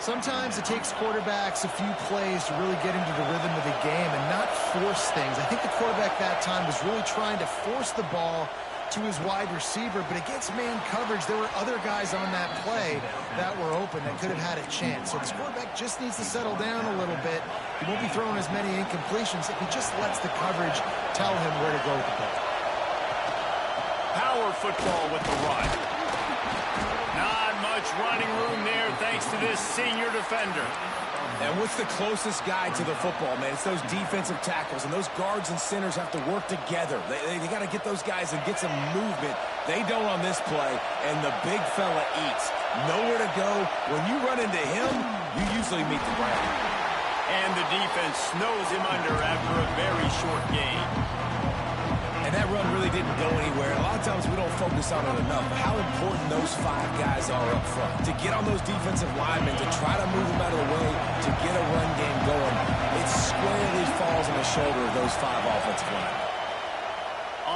Sometimes it takes quarterbacks a few plays to really get into the rhythm of the game and not force things. I think the quarterback that time was really trying to force the ball to his wide receiver, but against man coverage, there were other guys on that play that were open that could have had a chance. So this quarterback just needs to settle down a little bit. He won't be throwing as many incompletions if he just lets the coverage tell him where to go with the ball. Power football with the run. Not much running room there thanks to this senior defender. And what's the closest guy to the football, man? It's those defensive tackles, and those guards and centers have to work together. They got to get those guys and get some movement. They don't on this play, and the big fella eats. Nowhere to go. When you run into him, you usually meet the ground. And the defense snows him under after a very short game. And that run really didn't go anywhere. A lot of times we don't focus on it enough, but how important those five guys are up front. To get on those defensive linemen, to try to move them out of the way, to get a run game going, it squarely falls on the shoulder of those five offensive linemen.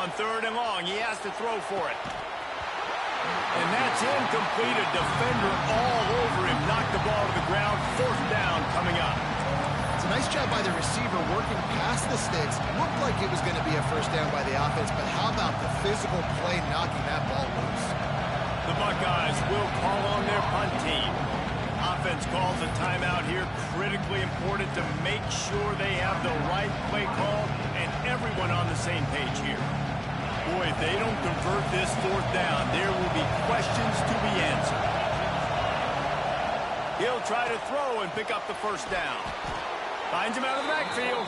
On third and long, he has to throw for it. And that's incomplete. A defender all over him. Knocked the ball to the ground. Fourth down coming up. It's a nice job by the receiver working past the sticks. Looked like it was going to be a first down by the offense, but how about the physical play knocking that ball loose? The Buckeyes will call on their punt team. Offense calls a timeout here. Critically important to make sure they have the right play call and everyone on the same page here. Boy, if they don't convert this fourth down, there will be questions to be answered. He'll try to throw and pick up the first down. Finds him out of the backfield.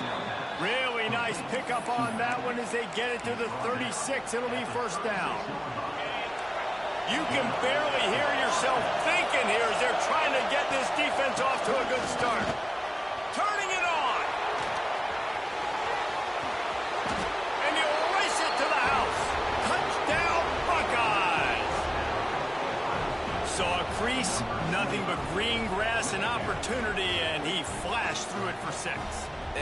Really nice pickup on that one as they get it to the 36. It'll be first down. You can barely hear yourself thinking here as they're trying to get this defense off to a good start. Turning it on. And he'll race it to the house. Touchdown, Buckeyes. Saw a crease, nothing but green grass and opportunity, and he flashed through it for 6.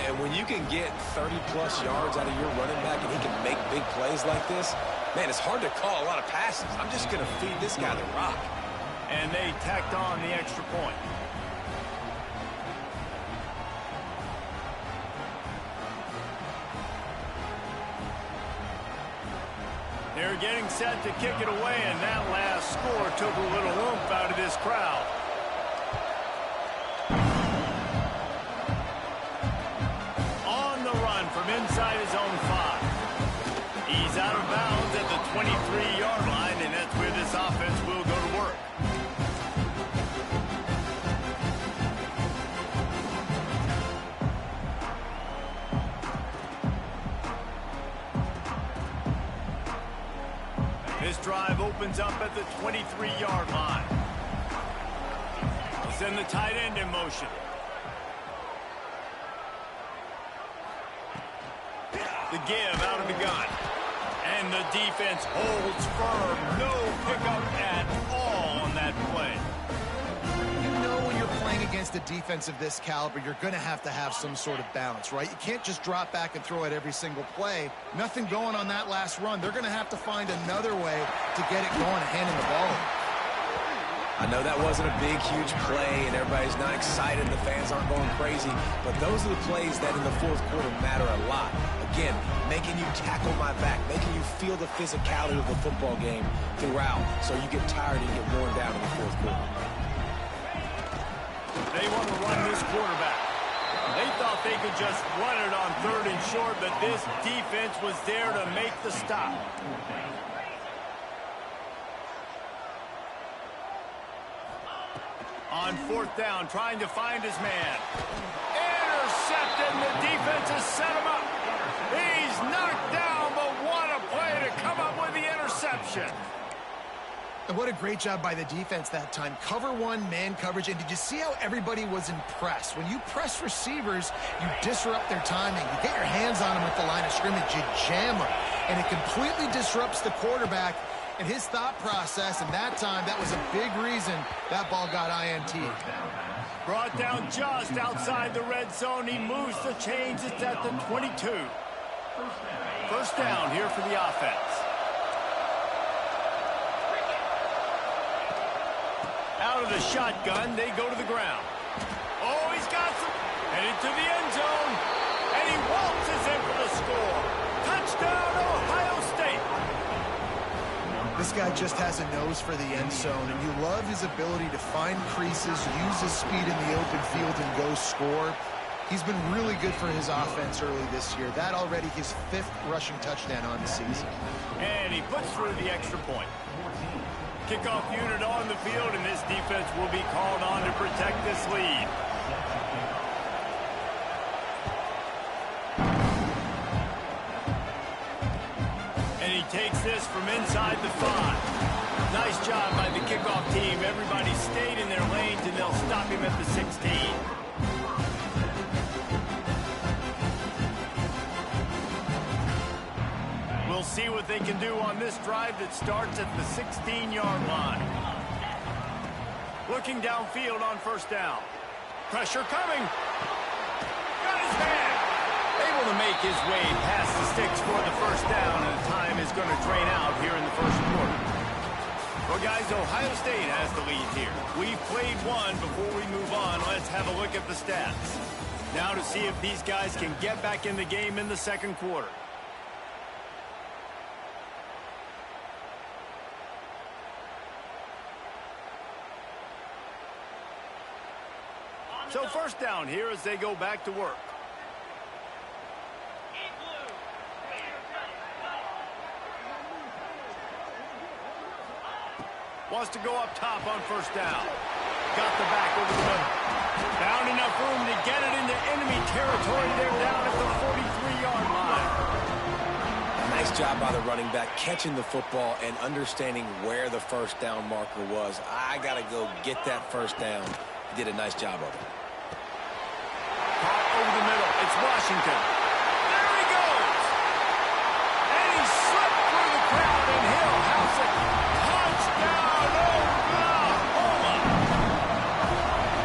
And when you can get 30-plus yards out of your running back and he can make big plays like this, man, it's hard to call a lot of passes. I'm just going to feed this guy the rock. And they tacked on the extra point. They're getting set to kick it away, and that last score took a little oomph out of this crowd. On the run from inside his own 5. He's out of bounds at the 23-yard line, and that's where this offense will go to work. This drive opens up at the 23-yard line. They'll send the tight end in motion. The give out of the gun. And the defense holds firm. No pickup at all on that play. You know when you're playing against against a defense of this caliber, you're going to have some sort of balance, right? You can't just drop back and throw it every single play. Nothing going on that last run. They're going to have to find another way to get it going and handing the ball. I know that wasn't a big, huge play, and everybody's not excited, the fans aren't going crazy, but those are the plays that in the fourth quarter matter a lot. Again, making you tackle my back, making you feel the physicality of the football game throughout, so you get tired and get worn down in the fourth quarter. They want to run this quarterback. They thought they could just run it on 3rd and short, but this defense was there to make the stop. On 4th down, trying to find his man. Intercepted, and the defense has set him up. He's knocked down, but what a play to come up with the interception. And what a great job by the defense that time. Cover one, man coverage. And did you see how everybody was impressed? When you press receivers, you disrupt their timing. You get your hands on them at the line of scrimmage. You jam them. And it completely disrupts the quarterback and his thought process. And that time, that was a big reason that ball got INT. Brought down just outside the red zone. He moves the chains. It's at the 22. First down here for the offense. Out of the shotgun, they go to the ground. Oh, he's got some. Headed to the end zone. And he waltzes in for the score. Touchdown, Ohio State. This guy just has a nose for the end zone, and you love his ability to find creases, use his speed in the open field, and go score. He's been really good for his offense early this year. That already his 5th rushing touchdown on the season. And he puts through the extra point. Kickoff unit on the field, and this defense will be called on to protect this lead. And he takes this from inside the 5. Nice job by the kickoff team. Everybody stayed in their lanes, and they'll stop him at the 16. We'll see what they can do on this drive that starts at the 16-yard line. Looking downfield on first down. Pressure coming. Got his man. Able to make his way past the sticks for the first down, and the time is going to drain out here in the first quarter. Well, guys, Ohio State has the lead here. We've played one. Before we move on, let's have a look at the stats. Now to see if these guys can get back in the game in the second quarter. So first down here as they go back to work. Wants to go up top on first down. Got the back over the middle. Found enough room to get it into enemy territory. They're down at the 43-yard line. Nice job by the running back, catching the football and understanding where the first down marker was. I got to go get that first down. He did a nice job of it. Caught over the middle. It's Washington. There he goes. And he slipped through the crowd, and he'll house it. Touchdown, Oklahoma.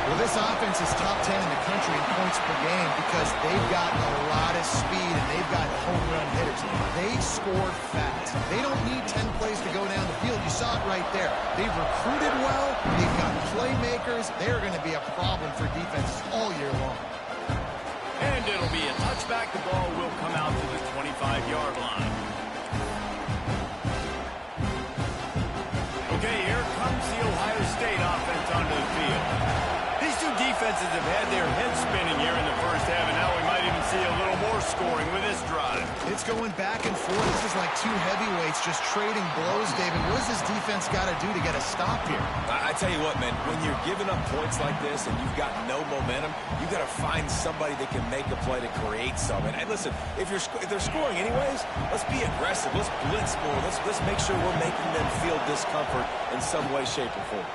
Well, this offense is top 10 in the country in points per game because they've got a lot of speed and they've got home run hitters. They score fast. They don't need 10 plays to go down the field. You saw it right there. They've recruited well. They've got playmakers. They're going to be a problem for defenses all year long. And it'll be a touchback. The ball will come out to the 25-yard line. Okay, here comes the Ohio State offense onto the field. These two defenses have had their heads spinning here in the first half, and now we might even see a little more scoring with this drive. It's going back and forth. This is like two heavyweights just trading blows, David. What does this defense got to do to get a stop here? I tell you what, man, when you're giving up points like this and you've got no momentum, you got to find somebody that can make a play to create something. And listen, if they're scoring anyways, let's be aggressive. Let's blitz more. Let's make sure we're making them feel discomfort in some way, shape, or form.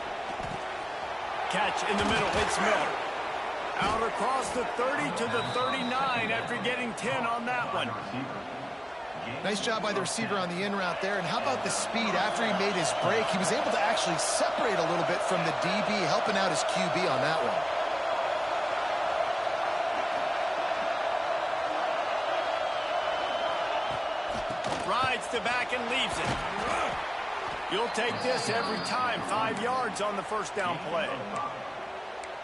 Catch in the middle. It's Miller. Out across the 30 to the 39 after getting 10 on that one. Nice job by the receiver on the in route there. And how about the speed after he made his break? He was able to actually separate a little bit from the DB, helping out his QB on that one. Rides to back and leaves it. You'll take this every time. 5 yards on the first down play.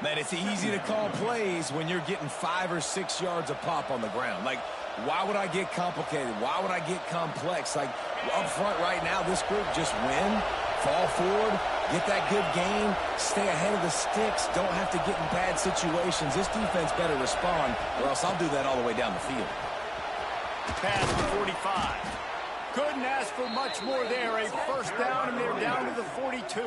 Man, it's easy to call plays when you're getting 5 or 6 yards a pop on the ground. Like, why would I get complicated? Why would I get complex? Like, up front right now, this group just win, fall forward, get that good gain, stay ahead of the sticks, don't have to get in bad situations. This defense better respond, or else I'll do that all the way down the field. Pass to 45. Couldn't ask for much more there. A first down, and they're down to the 42.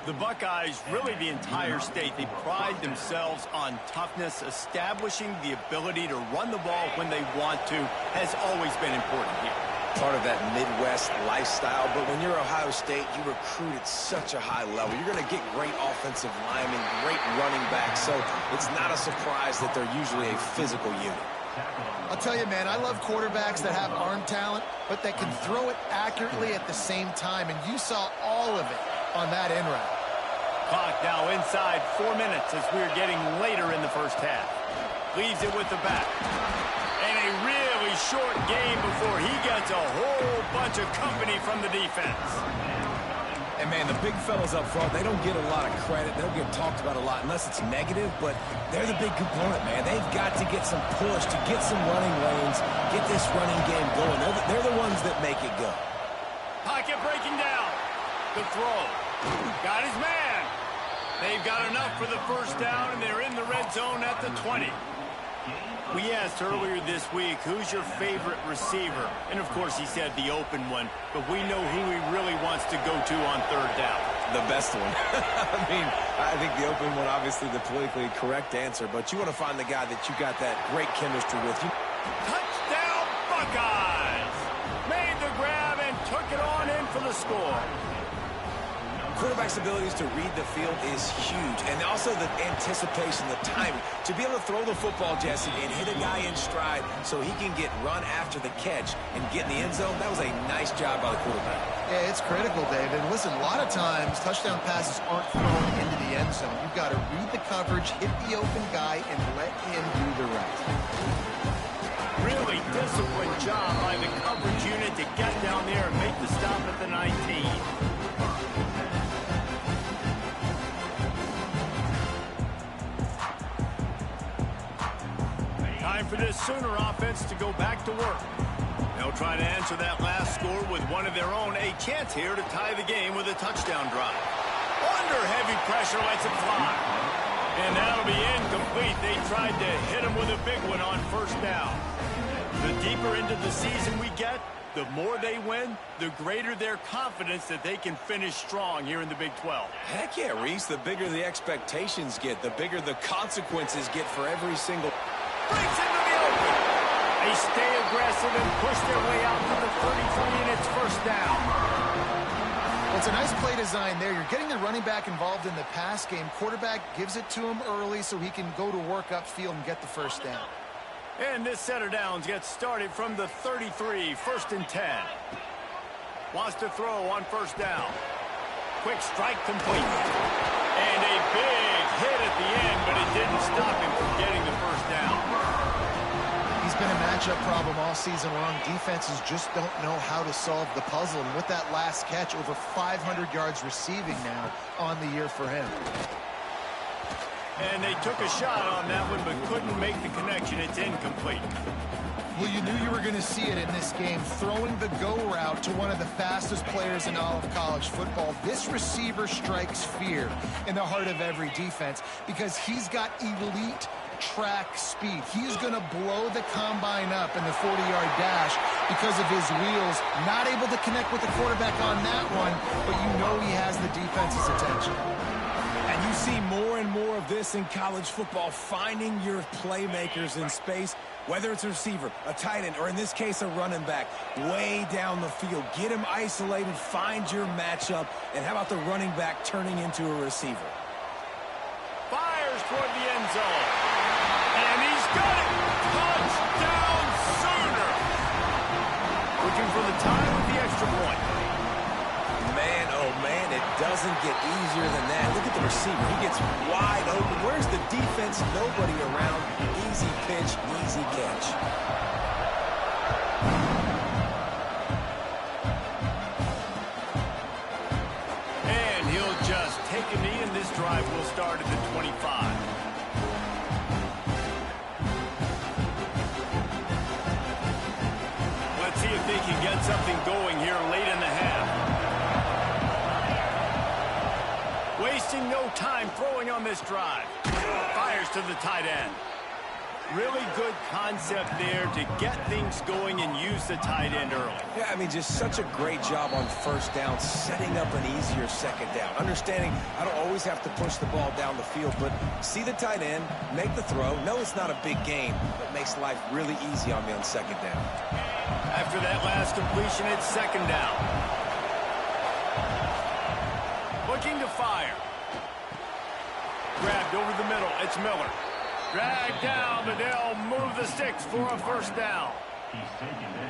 The Buckeyes, really the entire state, they pride themselves on toughness. Establishing the ability to run the ball when they want to has always been important here. Part of that Midwest lifestyle, but when you're Ohio State, you recruit at such a high level. You're going to get great offensive linemen, great running backs, so it's not a surprise that they're usually a physical unit. I'll tell you, man, I love quarterbacks that have arm talent, but that can throw it accurately at the same time, and you saw all of it on that in route. Clock now inside 4 minutes as we're getting later in the first half. Leaves it with the back. And a really short game before he gets a whole bunch of company from the defense. And, man, the big fellas up front, they don't get a lot of credit. They'll get talked about a lot unless it's negative, but they're the big component, man. They've got to get some push, to get some running lanes, get this running game going. They're the ones that make it go. Pocket breaking down. The throw. Got his man. They've got enough for the first down, and they're in the red zone at the 20. We asked earlier this week, who's your favorite receiver? And, of course, he said the open one, but we know who he really wants to go to on third down. The best one. I mean, I think the open one, obviously the politically correct answer, but you want to find the guy that you got that great chemistry with. Touchdown, Buckeyes! Made the grab and took it on in for the score. Quarterback's abilities to read the field is huge, and also the anticipation, the timing. To be able to throw the football, Jesse, and hit a guy in stride so he can get run after the catch and get in the end zone, that was a nice job by the quarterback. Yeah, it's critical, David. And listen, a lot of times touchdown passes aren't thrown into the end zone. You've got to read the coverage, hit the open guy, and let him do the rest. Really disciplined job by the coverage unit to get down there and make the stop at the 19. Time for this Sooner offense to go back to work. They'll try to answer that last score with one of their own. A chance here to tie the game with a touchdown drive. Under heavy pressure, lets it fly. And that'll be incomplete. They tried to hit him with a big one on first down. The deeper into the season we get, the more they win, the greater their confidence that they can finish strong here in the Big 12. Heck yeah, Reese. The bigger the expectations get, the bigger the consequences get for every single... Breaks into the open. They stay aggressive and push their way out to the 33, and it's first down. Well, it's a nice play design there. You're getting the running back involved in the pass game. Quarterback gives it to him early so he can go to work upfield and get the first down. And this set of downs gets started from the 33, first and 10. Wants to throw on first down. Quick strike complete. And a big hit at the end, but it didn't stop him from getting the first down. He's been a matchup problem all season long. Defenses just don't know how to solve the puzzle. And with that last catch, over 500 yards receiving now on the year for him. And they took a shot on that one, but couldn't make the connection. It's incomplete. Well, you knew you were going to see it in this game, throwing the go route to one of the fastest players in all of college football. This receiver strikes fear in the heart of every defense because he's got elite track speed. He's going to blow the combine up in the 40-yard dash because of his wheels. Not able to connect with the quarterback on that one, but you know he has the defense's attention. And you see more and more of this in college football, finding your playmakers in space, whether it's a receiver, a tight end, or in this case, a running back, way down the field. Get him isolated, find your matchup, and how about the running back turning into a receiver? Fires toward the end zone. And he's got it! Touchdown Sooner! Looking for the tie with the extra point. Man, oh man, it doesn't get easier than that. Look at the receiver. He gets wide open. Where's the defense? Nobody around. Easy pitch, easy catch. drive will start at the 25. Let's see if they can get something going here late in the half. Wasting no time throwing on this drive. Fires to the tight end. Really good concept there to get things going and use the tight end early. Yeah, I mean, just such a great job on first down, setting up an easier second down. Understanding I don't always have to push the ball down the field, but see the tight end, make the throw. No, it's not a big game, but makes life really easy on me on second down. After that last completion, it's second down. Looking to fire. Grabbed over the middle. It's Miller. Dragged down, but they'll move the sticks for a first down.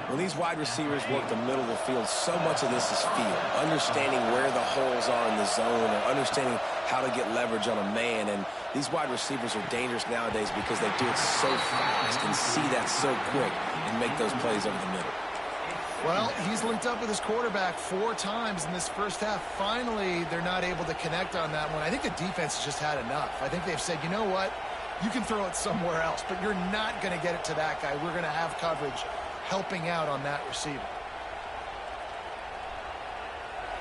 When these wide receivers work the middle of the field, so much of this is feel. Understanding where the holes are in the zone or understanding how to get leverage on a man. And these wide receivers are dangerous nowadays because they do it so fast and see that so quick and make those plays over the middle. Well, he's linked up with his quarterback 4 times in this first half. Finally, they're not able to connect on that one. I think the defense has just had enough. I think they've said, you know what? You can throw it somewhere else, but you're not going to get it to that guy. We're going to have coverage helping out on that receiver.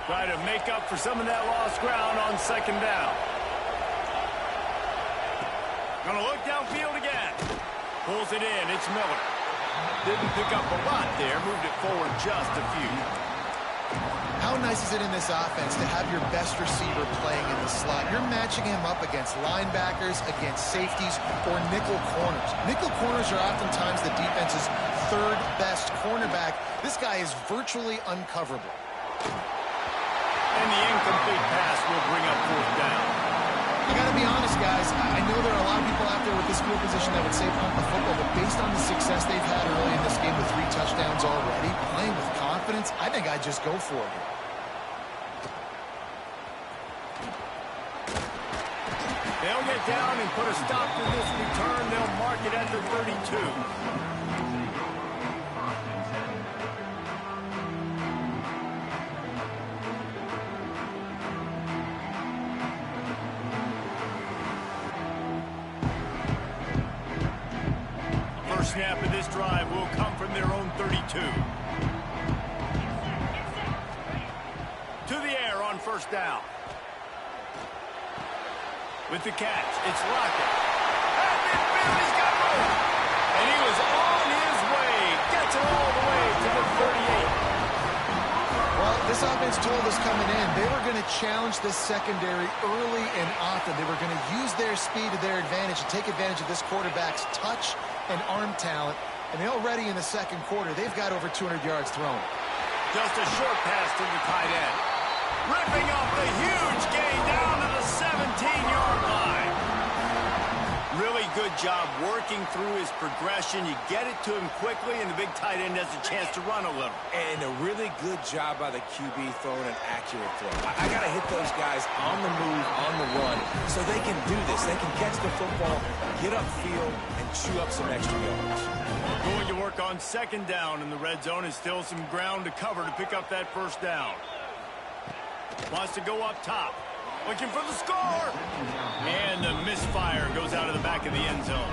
Try to make up for some of that lost ground on second down. Going to look downfield again. Pulls it in. It's Miller. Didn't pick up a lot there. Moved it forward just a few. How nice is it in this offense to have your best receiver playing in the slot? You're matching him up against linebackers, against safeties, or nickel corners. Nickel corners are oftentimes the defense's 3rd best cornerback. This guy is virtually uncoverable. And the incomplete pass will bring up fourth down. You got to be honest, guys. I know there are a lot of people out there with this field position that would say punt the football, but based on the success they've had early in this game with 3 touchdowns already, playing with confidence, I think I'd just go for it. They'll get down and put a stop to this return. They'll mark it at the 32. First snap of this drive will come from their own 32. To the air on first down. With the catch, it's Lockett. At midfield, he's got room. And he was on his way. Gets it all the way to the 38. Well, this offense told us coming in, they were going to challenge this secondary early and often. They were going to use their speed to their advantage and take advantage of this quarterback's touch and arm talent. And already in the second quarter, they've got over 200 yards thrown. Just a short pass to the tight end. Ripping up the huge gain down to the 17-yard line. Really good job working through his progression. You get it to him quickly, and the big tight end has a chance to run a little. And a really good job by the QB throwing an accurate throw. I got to hit those guys on the move, on the run, so they can do this. They can catch the football, get upfield, and chew up some extra yards. Going to work on second down in the red zone. Is still some ground to cover to pick up that first down. Wants to go up top. Looking for the score. And the misfire goes out of the back of the end zone.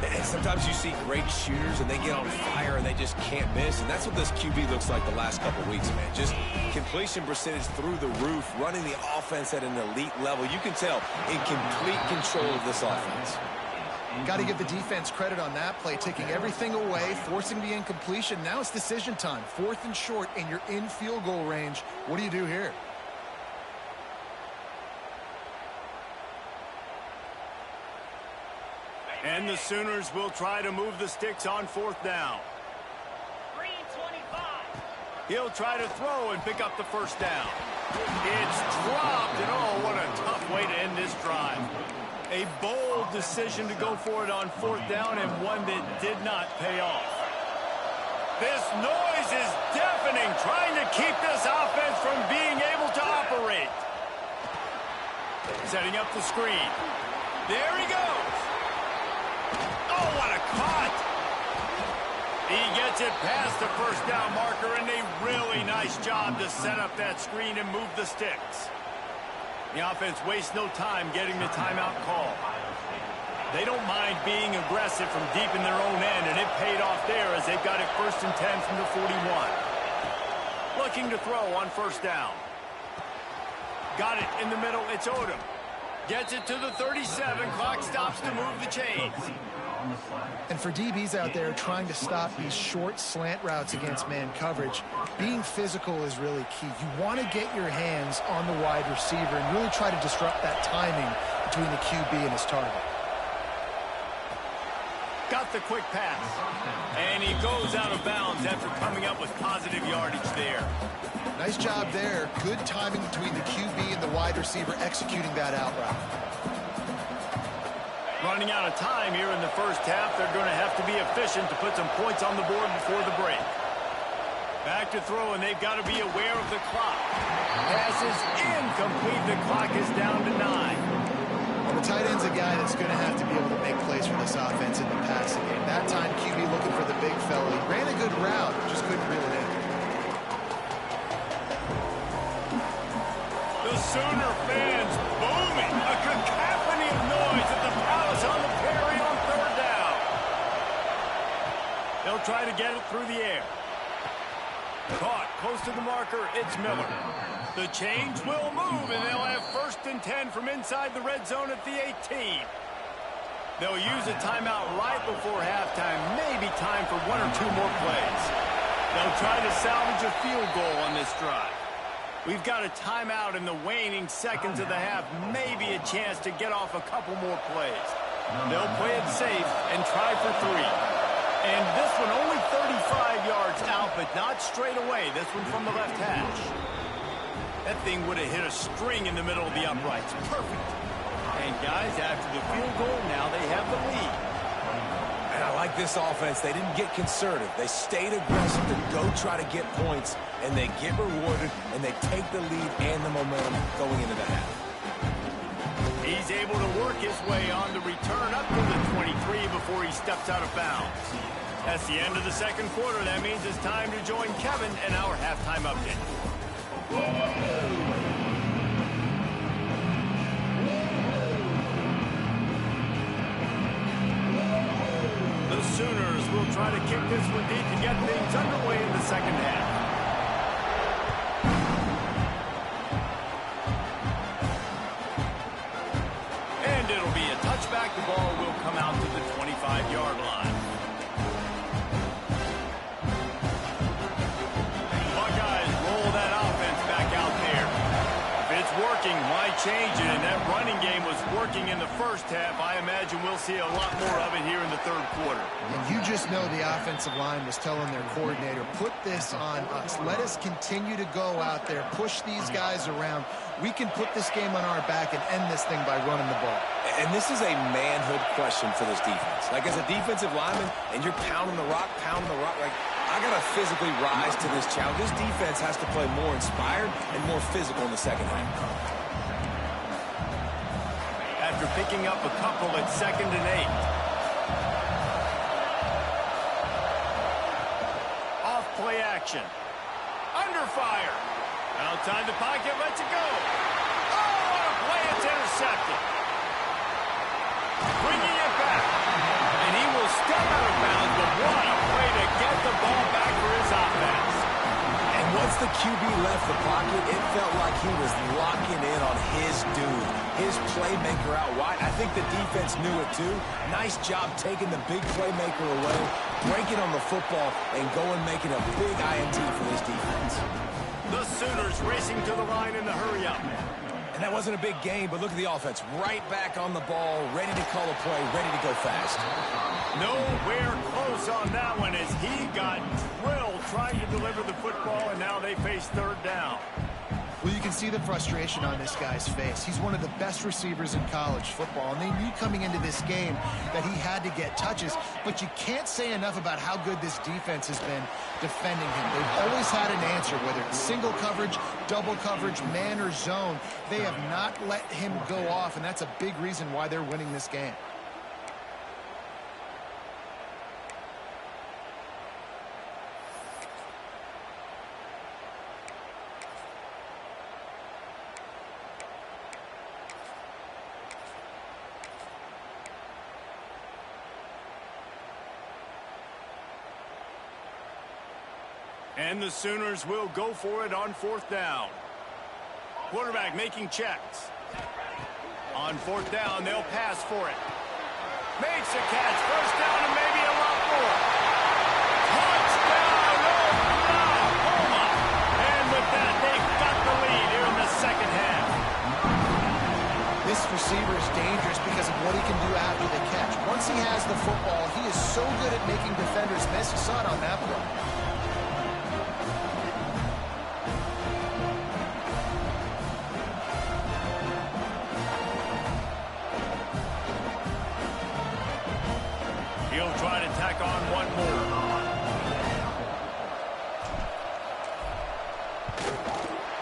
And sometimes you see great shooters and they get on fire and they just can't miss. And that's what this QB looks like the last couple of weeks, man. Just completion percentage through the roof, running the offense at an elite level. You can tell in complete control of this offense. Got to give the defense credit on that play, taking everything away, forcing the incompletion. Now it's decision time. 4th and short, and you're in field goal range. What do you do here? And the Sooners will try to move the sticks on 4th down. He'll try to throw and pick up the first down. It's dropped, and oh, what a tough way to end this drive. A bold decision to go for it on 4th down, and one that did not pay off. This noise is deafening, trying to keep this offense from being able to operate. Setting up the screen. There he goes. Oh, what a cut. He gets it past the first down marker, and a really nice job to set up that screen and move the sticks. The offense wastes no time getting the timeout call. They don't mind being aggressive from deep in their own end, and it paid off there as they've got it 1st and 10 from the 41. Looking to throw on 1st down. Got it in the middle. It's Odom. Gets it to the 37. Clock stops to move the chains. And for DBs out there trying to stop these short slant routes against man coverage, being physical is really key. You want to get your hands on the wide receiver and really try to disrupt that timing between the QB and his target. Got the quick pass. And he goes out of bounds after coming up with positive yardage there. Nice job there. Good timing between the QB and the wide receiver executing that out route. Running out of time here in the 1st half. They're going to have to be efficient to put some points on the board before the break. Back to throw, and they've got to be aware of the clock. Pass is incomplete. The clock is down to 9. Well, the tight end's a guy that's going to have to be able to make plays for this offense in the passing game. That time, QB looking for the big fella. He ran a good route, just couldn't reel it in. The Sooner fans booming. A cacophony of noise at the Palace on the Prairie on 3rd down. They'll try to get it through the air. Caught close to the marker. It's Miller. The chains will move, and they'll have 1st and 10 from inside the red zone at the 18. They'll use a timeout right before halftime. Maybe time for 1 or 2 more plays. They'll try to salvage a field goal on this drive. We've got a timeout in the waning seconds of the half. Maybe a chance to get off a couple more plays. They'll play it safe and try for 3. And this one only 35 yards out, but not straight away. This one from the left hash. That thing would have hit a string in the middle of the uprights. Perfect. And guys, after the field goal, now they have the lead. And I like this offense. They didn't get conservative. They stayed aggressive to go try to get points, and they get rewarded, and they take the lead and the momentum going into the half. He's able to work his way on the return up to the 23 before he steps out of bounds. That's the end of the 2nd quarter. That means it's time to join Kevin and our halftime update. The Sooners will try to kick this one deep to get things underway in the 2nd half. And it'll be a touchback. The ball will come out to the 25-yard line. Buckeyes roll that offense back out there. If it's working, why change it? And that running game was working in the 1st half. I imagine we'll see a lot more of it here in the 3rd quarter. And you just know the offensive line was telling their coordinator, put this on us. Let us continue to go out there, push these guys around. We can put this game on our back and end this thing by running the ball. And this is a manhood question for this defense. Like, as a defensive lineman, and you're pounding the rock, like, I got to physically rise to this challenge. This defense has to play more inspired and more physical in the 2nd half. After picking up a couple at 2nd and 8. Off play action. Under fire. Outside the pocket, lets it go. Oh, what a play. It's intercepted. Bringing it back. And he will step out of bounds, but what a play to get the ball back for his offense. And once the QB left the pocket, it felt like he was locking in on his dude, his playmaker out wide. I think the defense knew it too. Nice job taking the big playmaker away, breaking on the football, and going making a big INT for this defense. The Sooners racing to the line in the hurry-up. And that wasn't a big game, but look at the offense. Right back on the ball, ready to call a play, ready to go fast. Nowhere close on that one as he got drilled trying to deliver the football, and now they face 3rd down. Well, you can see the frustration on this guy's face. He's one of the best receivers in college football, and they knew coming into this game that he had to get touches, but you can't say enough about how good this defense has been defending him. They've always had an answer, whether it's single coverage, double coverage, man or zone. They have not let him go off, and that's a big reason why they're winning this game. And the Sooners will go for it on 4th down. Quarterback making checks. On 4th down, they'll pass for it. Makes a catch. 1st down and maybe a lot more. Touchdown, Oklahoma! And with that, they've got the lead here in the 2nd half. This receiver is dangerous because of what he can do after the catch. Once he has the football, he is so good at making defenders miss. You saw it on that play. He'll try to tack on one more.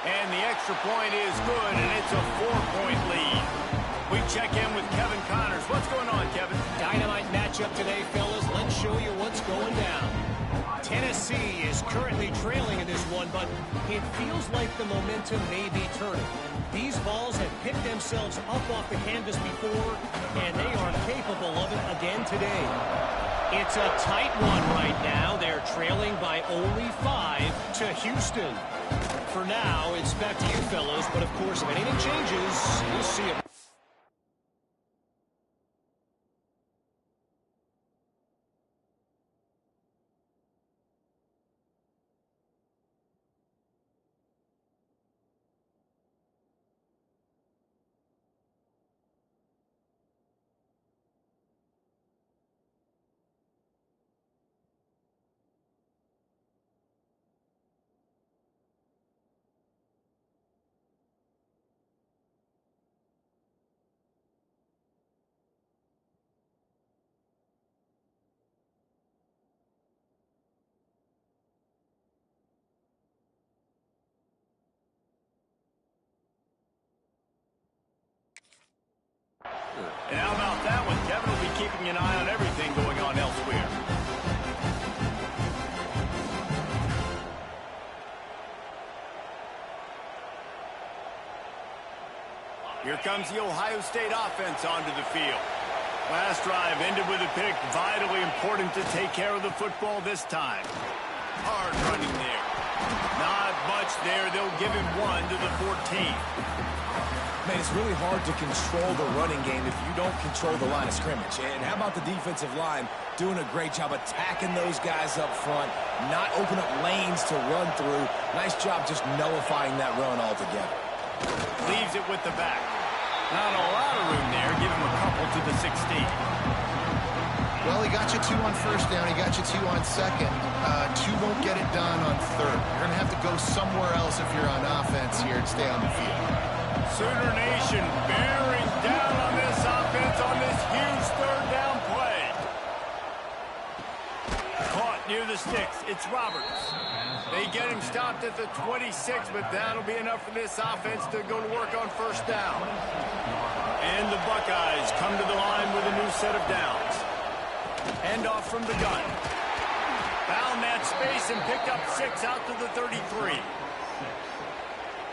And the extra point is good, and it's a 4-point lead. We check in with Kevin Connors. What's going on, Kevin? Dynamite matchup today, fellas. Let's show you what's going down. Tennessee is currently trailing in this one, but it feels like the momentum may be turning. These balls have picked themselves up off the canvas before, and they are capable of it again today. It's a tight one right now. They're trailing by only 5 to Houston. For now, it's back to you, fellows, but of course, if anything changes, we'll see it. And how about that one? Kevin will be keeping an eye on everything going on elsewhere. Here comes the Ohio State offense onto the field. Last drive ended with a pick. Vitally important to take care of the football this time. Hard running there. Not much there. They'll give him 1 to the 14. Man, it's really hard to control the running game if you don't control the line of scrimmage. And how about the defensive line doing a great job attacking those guys up front, not open up lanes to run through. Nice job just nullifying that run altogether. Leaves it with the back. Not a lot of room there. Give him a couple to the 16. Well, he got you 2 on 1st down. He got you 2 on 2nd. 2 won't get it done on 3rd. You're going to have to go somewhere else if you're on offense here and stay on the field. Sooner Nation bearing down on this offense on this huge 3rd down play. Caught near the sticks. It's Roberts. They get him stopped at the 26, but that'll be enough for this offense to go to work on 1st down. And the Buckeyes come to the line with a new set of downs. Hand off from the gun. Found that space and picked up 6 out to the 33.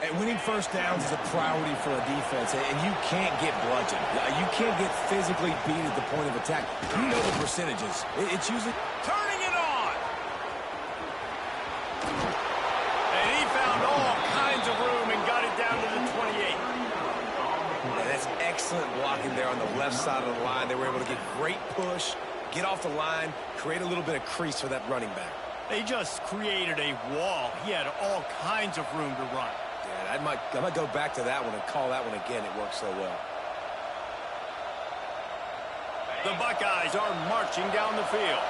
And winning 1st downs is a priority for a defense, and you can't get bludgeoned. You can't get physically beat at the point of attack. You know the percentages. It's usually turning it on. And he found all kinds of room and got it down to the 28. And that's excellent blocking there on the left side of the line. They were able to get great push, get off the line, create a little bit of crease for that running back. They just created a wall. He had all kinds of room to run. I might go back to that one and call that one again. It worked so well. The Buckeyes are marching down the field.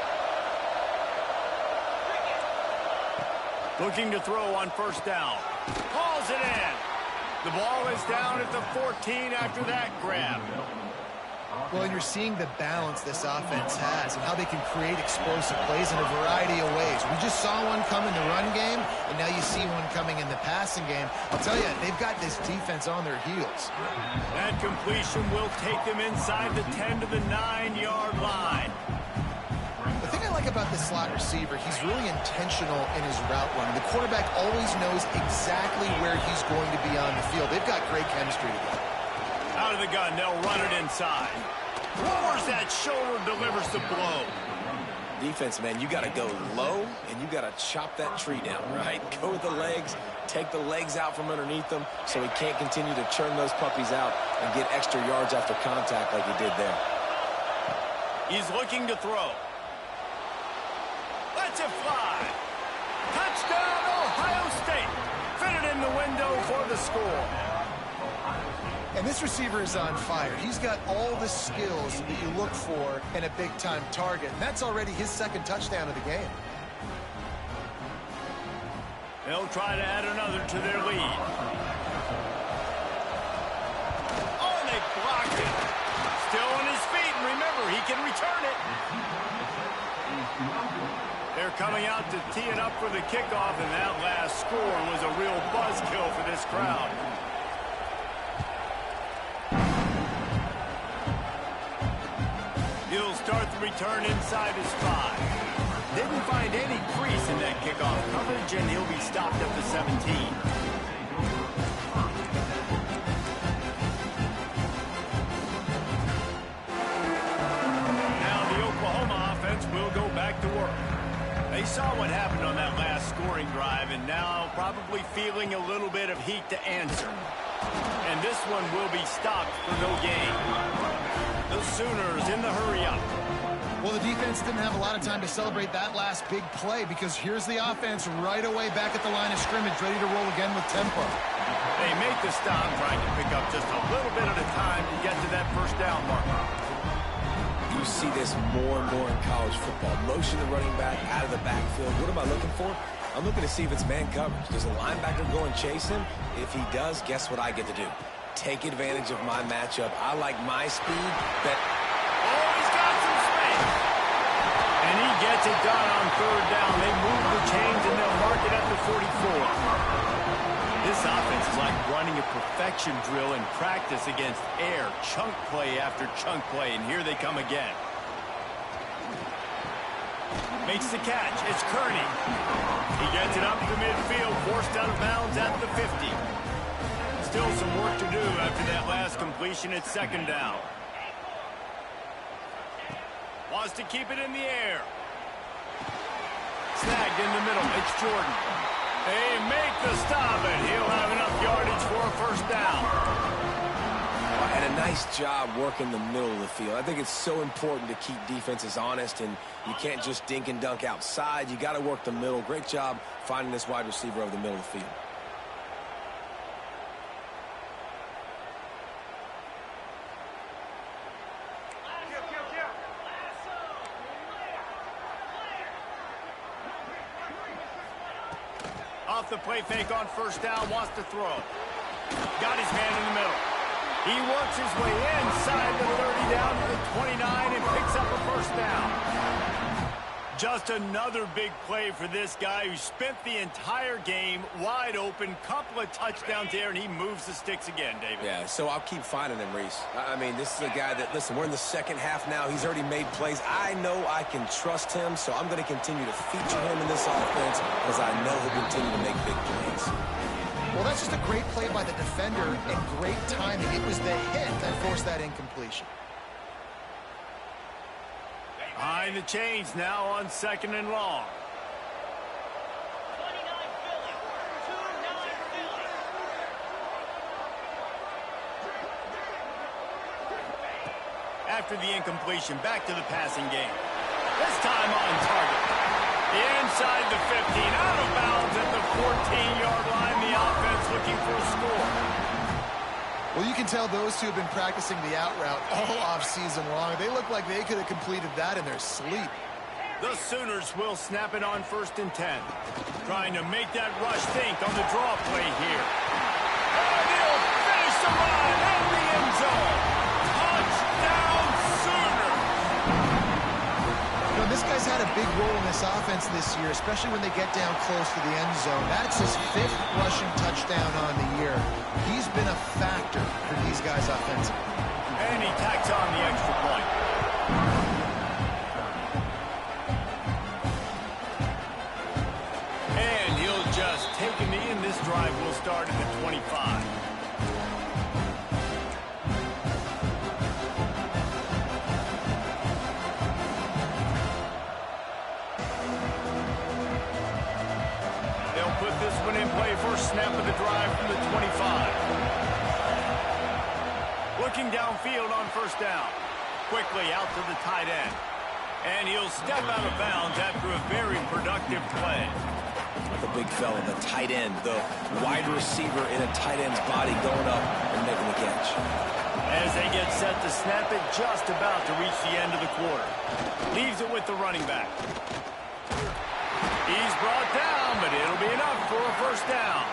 Looking to throw on 1st down. Hauls it in. The ball is down at the 14 after that grab. Well, and you're seeing the balance this offense has and how they can create explosive plays in a variety of ways. We just saw one come in the run game, and now you see one coming in the passing game. I'll tell you, they've got this defense on their heels. That completion will take them inside the 10 to the 9-yard line. The thing I like about this slot receiver, he's really intentional in his route running. The quarterback always knows exactly where he's going to be on the field. They've got great chemistry together. Out of the gun, they'll run it inside. Lowers that shoulder, delivers the blow. defense, man, you got to go low, and you got to chop that tree down, right? Go with the legs, take the legs out from underneath them so he can't continue to churn those puppies out and get extra yards after contact like he did there. He's looking to throw. Let's it fly. Touchdown, Ohio State. Fitted in the window for the score. And this receiver is on fire. He's got all the skills that you look for in a big-time target. And that's already his second touchdown of the game. They'll try to add another to their lead. Oh, and they blocked it. Still on his feet, and remember, he can return it. They're coming out to tee it up for the kickoff, and that last score was a real buzzkill for this crowd. He'll start the return inside his 5. Didn't find any crease in that kickoff coverage, and he'll be stopped at the 17. Now the Oklahoma offense will go back to work. They saw what happened on that last scoring drive, and now probably feeling a little bit of heat to answer. And this one will be stopped for no gain. The Sooners in the hurry-up. Well, the defense didn't have a lot of time to celebrate that last big play because here's the offense right away back at the line of scrimmage, ready to roll again with tempo. They make the stop, trying to pick up just a little bit at a time to get to that first down marker. You see this more and more in college football. Motion the running back out of the backfield. What am I looking for? I'm looking to see if it's man coverage. Does the linebacker go and chase him? If he does, guess what I get to do? Take advantage of my matchup. I like my speed. Oh, he's got some space. And he gets it done on third down. They move the chains, and they'll mark it at the 44. This offense is like running a perfection drill in practice against air. Chunk play after chunk play, and here they come again. Makes the catch. It's Kearney. He gets it up to midfield, forced out of bounds at the 50. Still some work to do after that last completion at second down. Wants to keep it in the air. Snagged in the middle. It's Jordan. They make the stop, and he'll have enough yardage for a first down. And a nice job working the middle of the field. I think it's so important to keep defenses honest, and you can't just dink and dunk outside. You got to work the middle. Great job finding this wide receiver over the middle of the field. Off the play fake on first down, wants to throw. Got his man in the middle. He works his way inside the 30 down to the 29 and picks up a first down. Just another big play for this guy who spent the entire game wide open. Couple of touchdowns there, and he moves the sticks again, David. Yeah, so I'll keep finding him, Reese. I mean, this is a guy that, listen, we're in the second half now. He's already made plays. I know I can trust him, so I'm going to continue to feature him in this offense because I know he'll continue to make big plays. Well, that's just a great play by the defender and great timing. It was the hit that forced that incompletion. Behind the chains now on second and long. After the incompletion, back to the passing game. This time on target. Inside the 15, out of bounds at the 14-yard line. The offense looking for a score. Well, you can tell those two have been practicing the out route all off-season long. They look like they could have completed that in their sleep. The Sooners will snap it on 1st and 10. Trying to make that rush think on the draw play here. And he'll finish the run in the end zone. Touchdown, Sooners! You know, this guy's had a big role in this offense this year, especially when they get down close to the end zone. That's his 5th rushing touchdown on the year. He's been a factor for these guys offensively. And he tacks on the extra point. And he'll just take a knee, and this drive will start at the 25. put this one in play. First snap of the drive from the 25. Looking downfield on first down. Quickly out to the tight end. And he'll step out of bounds after a very productive play. The big fella, the tight end, the wide receiver in a tight end's body going up and making the catch. As they get set to snap it, just about to reach the end of the quarter. Leaves it with the running back. He's brought down, but it'll be enough for a first down.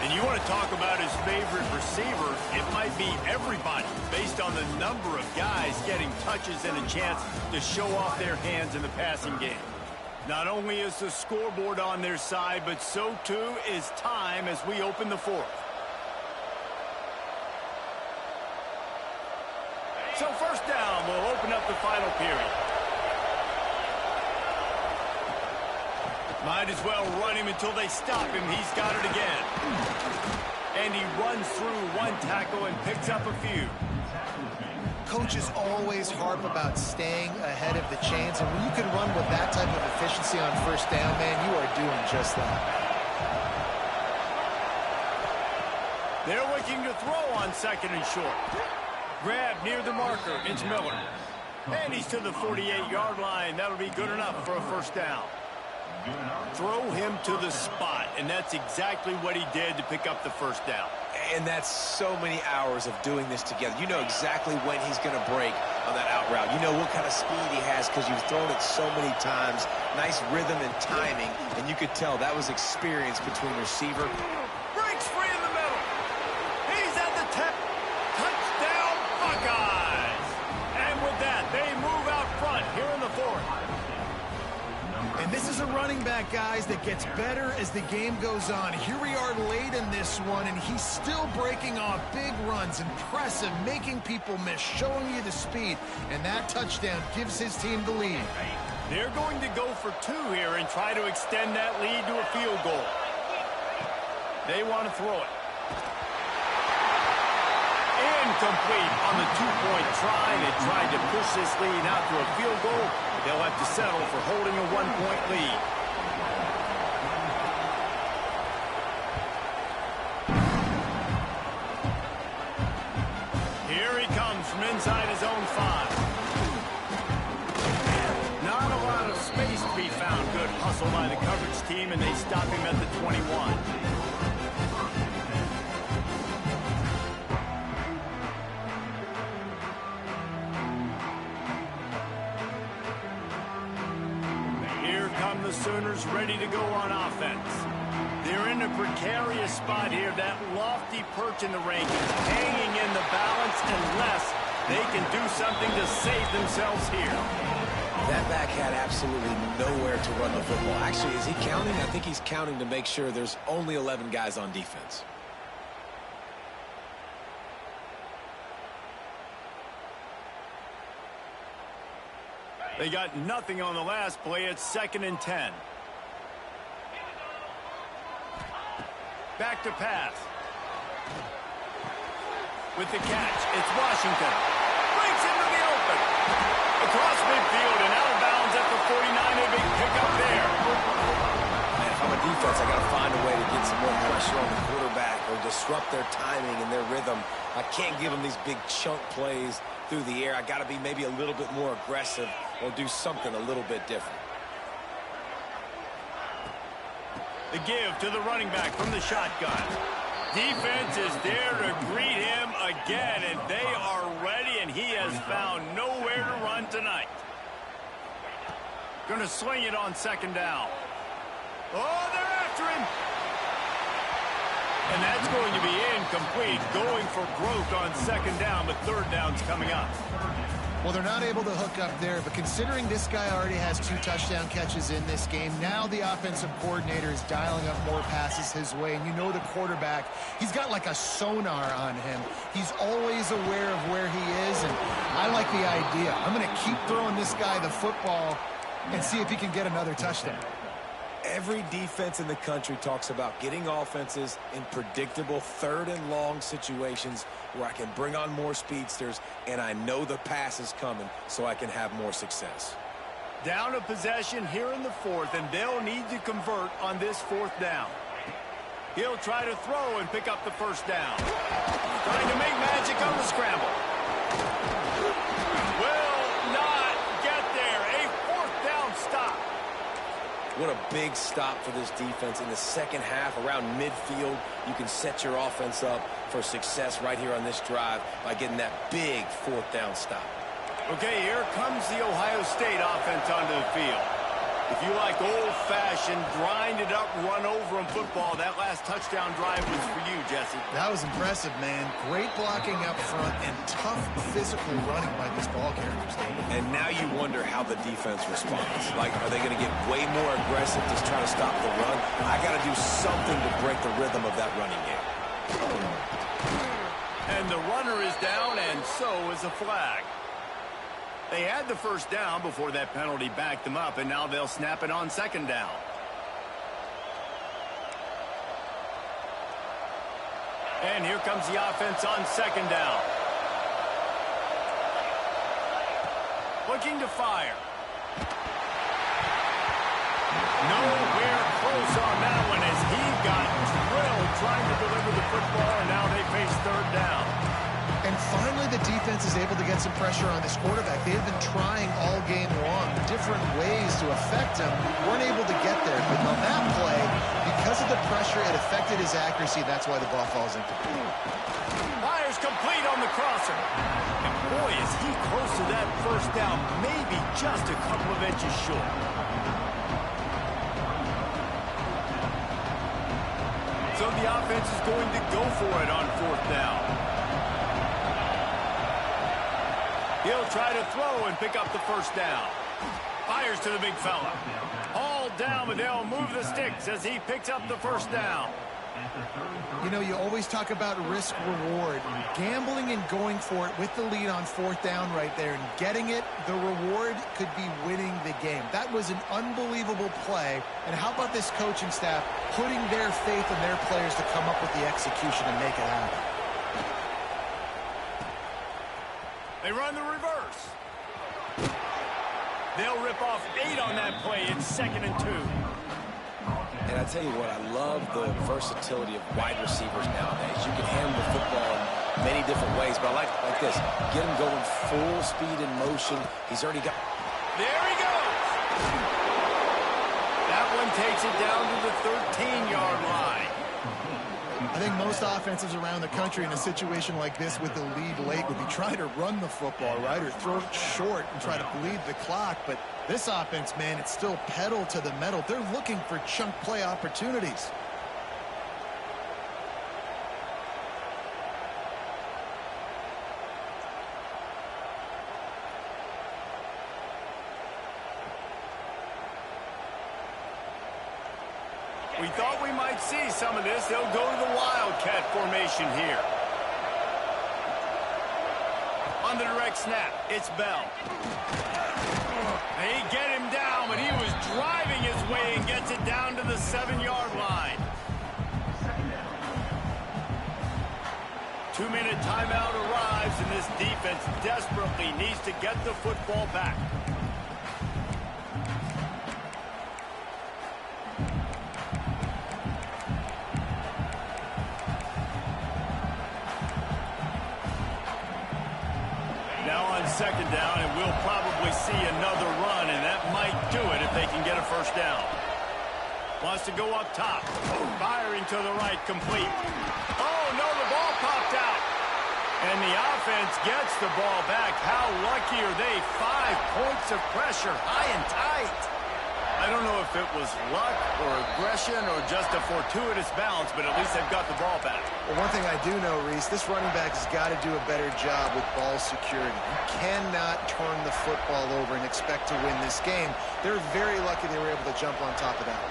And you want to talk about his favorite receiver, it might be everybody based on the number of guys getting touches and a chance to show off their hands in the passing game. Not only is the scoreboard on their side, but so too is time as we open the fourth. So first down will open up the final period. Might as well run him until they stop him. He's got it again. And he runs through one tackle and picks up a few. Coaches always harp about staying ahead of the chains, and when you can run with that type of efficiency on first down, man, you are doing just that. They're looking to throw on second and short. Grab near the marker. It's Miller. And he's to the 48-yard line. That'll be good enough for a first down. Throw him to the spot, and that's exactly what he did to pick up the first down. And that's so many hours of doing this together. You know exactly when he's going to break on that out route. You know what kind of speed he has because you've thrown it so many times. Nice rhythm and timing, and you could tell that was experience between receiver. Breaks free in the middle. He's at the 10. Touchdown, Buckeyes. And with that, they move out front here in the fourth. And this is a running back, guys, that gets better as the game goes on. Here we are late in this one, and he's still breaking off big runs. Impressive, making people miss, showing you the speed. And that touchdown gives his team the lead. They're going to go for two here and try to extend that lead to a field goal. They want to throw it. Incomplete on the two-point try. They tried to push this lead out to a field goal. They'll have to settle for holding a one-point lead. Here he comes from inside his own 5. Not a lot of space to be found. Good hustle by the coverage team, and they stop him at the 21. The Sooners ready to go on offense. They're in a precarious spot here, that lofty perch in the rankings, hanging in the balance unless they can do something to save themselves here. That back had absolutely nowhere to run the football. Actually, is he counting? I think he's counting to make sure there's only 11 guys on defense. They got nothing on the last play. It's 2nd and 10. Back to pass. With the catch, it's Washington. Breaks into the open. Across midfield and out of bounds at the 49. A big pickup there. Man, if I'm a defense, I got to find a way to get some more pressure on the quarterback or disrupt their timing and their rhythm. I can't give them these big chunk plays through the air. I got to be maybe a little bit more aggressive or do something a little bit different. The give to the running back from the shotgun. Defense is there to greet him again, and they are ready, and he has found nowhere to run tonight. Going to sling it on 2nd down. Oh, they're after him. And that's going to be incomplete, going for broke on 2nd down, but 3rd down's coming up. Well, they're not able to hook up there, but considering this guy already has 2 touchdown catches in this game, now the offensive coordinator is dialing up more passes his way, and you know the quarterback, he's got like a sonar on him. He's always aware of where he is, and I like the idea. I'm going to keep throwing this guy the football and see if he can get another touchdown. Every defense in the country talks about getting offenses in predictable third and long situations where I can bring on more speedsters and I know the pass is coming so I can have more success. Down a possession here in the fourth, and they'll need to convert on this fourth down. He'll try to throw and pick up the first down. Trying to make magic on the scramble. Will not get there. A fourth down stop. What a big stop for this defense in the second half. Around midfield, you can set your offense up for success right here on this drive by getting that big fourth down stop. Okay, here comes the Ohio State offense onto the field. If you like old-fashioned, grind-it-up, run-over in football, that last touchdown drive was for you, Jesse. That was impressive, man. Great blocking up front and tough physical running by these ball carriers. And now you wonder how the defense responds. Like, are they going to get way more aggressive to try to stop the run? I got to do something to break the rhythm of that running game. And the runner is down, and so is a flag. They had the first down before that penalty backed them up, and now they'll snap it on second down. And here comes the offense on second down. Looking to fire. Nowhere close on that one as he got drilled trying to deliver the football, and now they face third down. And finally, the defense is able to get some pressure on this quarterback. They've been trying all game long different ways to affect him. Weren't able to get there. But on that play, because of the pressure, it affected his accuracy. That's why the ball falls incomplete. Fires complete on the crosser. And boy, is he close to that first down. Maybe just a couple of inches short. So the offense is going to go for it on fourth down. He'll try to throw and pick up the first down. Fires to the big fella. Hauled down, but they'll move the sticks as he picks up the first down. You know, you always talk about risk-reward. Gambling and going for it with the lead on fourth down right there and getting it, the reward could be winning the game. That was an unbelievable play. And how about this coaching staff putting their faith in their players to come up with the execution and make it happen? They run the reverse. They'll rip off 8 on that play. It's 2nd and 2. And I tell you what, I love the versatility of wide receivers nowadays. You can handle the football in many different ways, but I like this. Get him going full speed in motion. He's already got... There he goes. That one takes it down to the 13-yard line. I think most offenses around the country in a situation like this with the lead late would be trying to run the football, right, or throw it short and try to bleed the clock. But this offense, man, it's still pedal to the metal. They're looking for chunk play opportunities. We thought we might see some of this. They'll go to the Wildcat formation here. On the direct snap, it's Bell. They get him down, but he was driving his way and gets it down to the 7-yard line. 2-minute timeout arrives, and this defense desperately needs to get the football back. Second down, and we'll probably see another run, and that might do it if they can get a first down. Wants to go up top. Firing to the right, complete. Oh, no, the ball popped out. And the offense gets the ball back. How lucky are they? 5 points of pressure, high and tight. I don't know if it was luck or aggression or just a fortuitous bounce, but at least they've got the ball back. Well, one thing I do know, Reese, this running back has got to do a better job with ball security. You cannot turn the football over and expect to win this game. They're very lucky they were able to jump on top of that.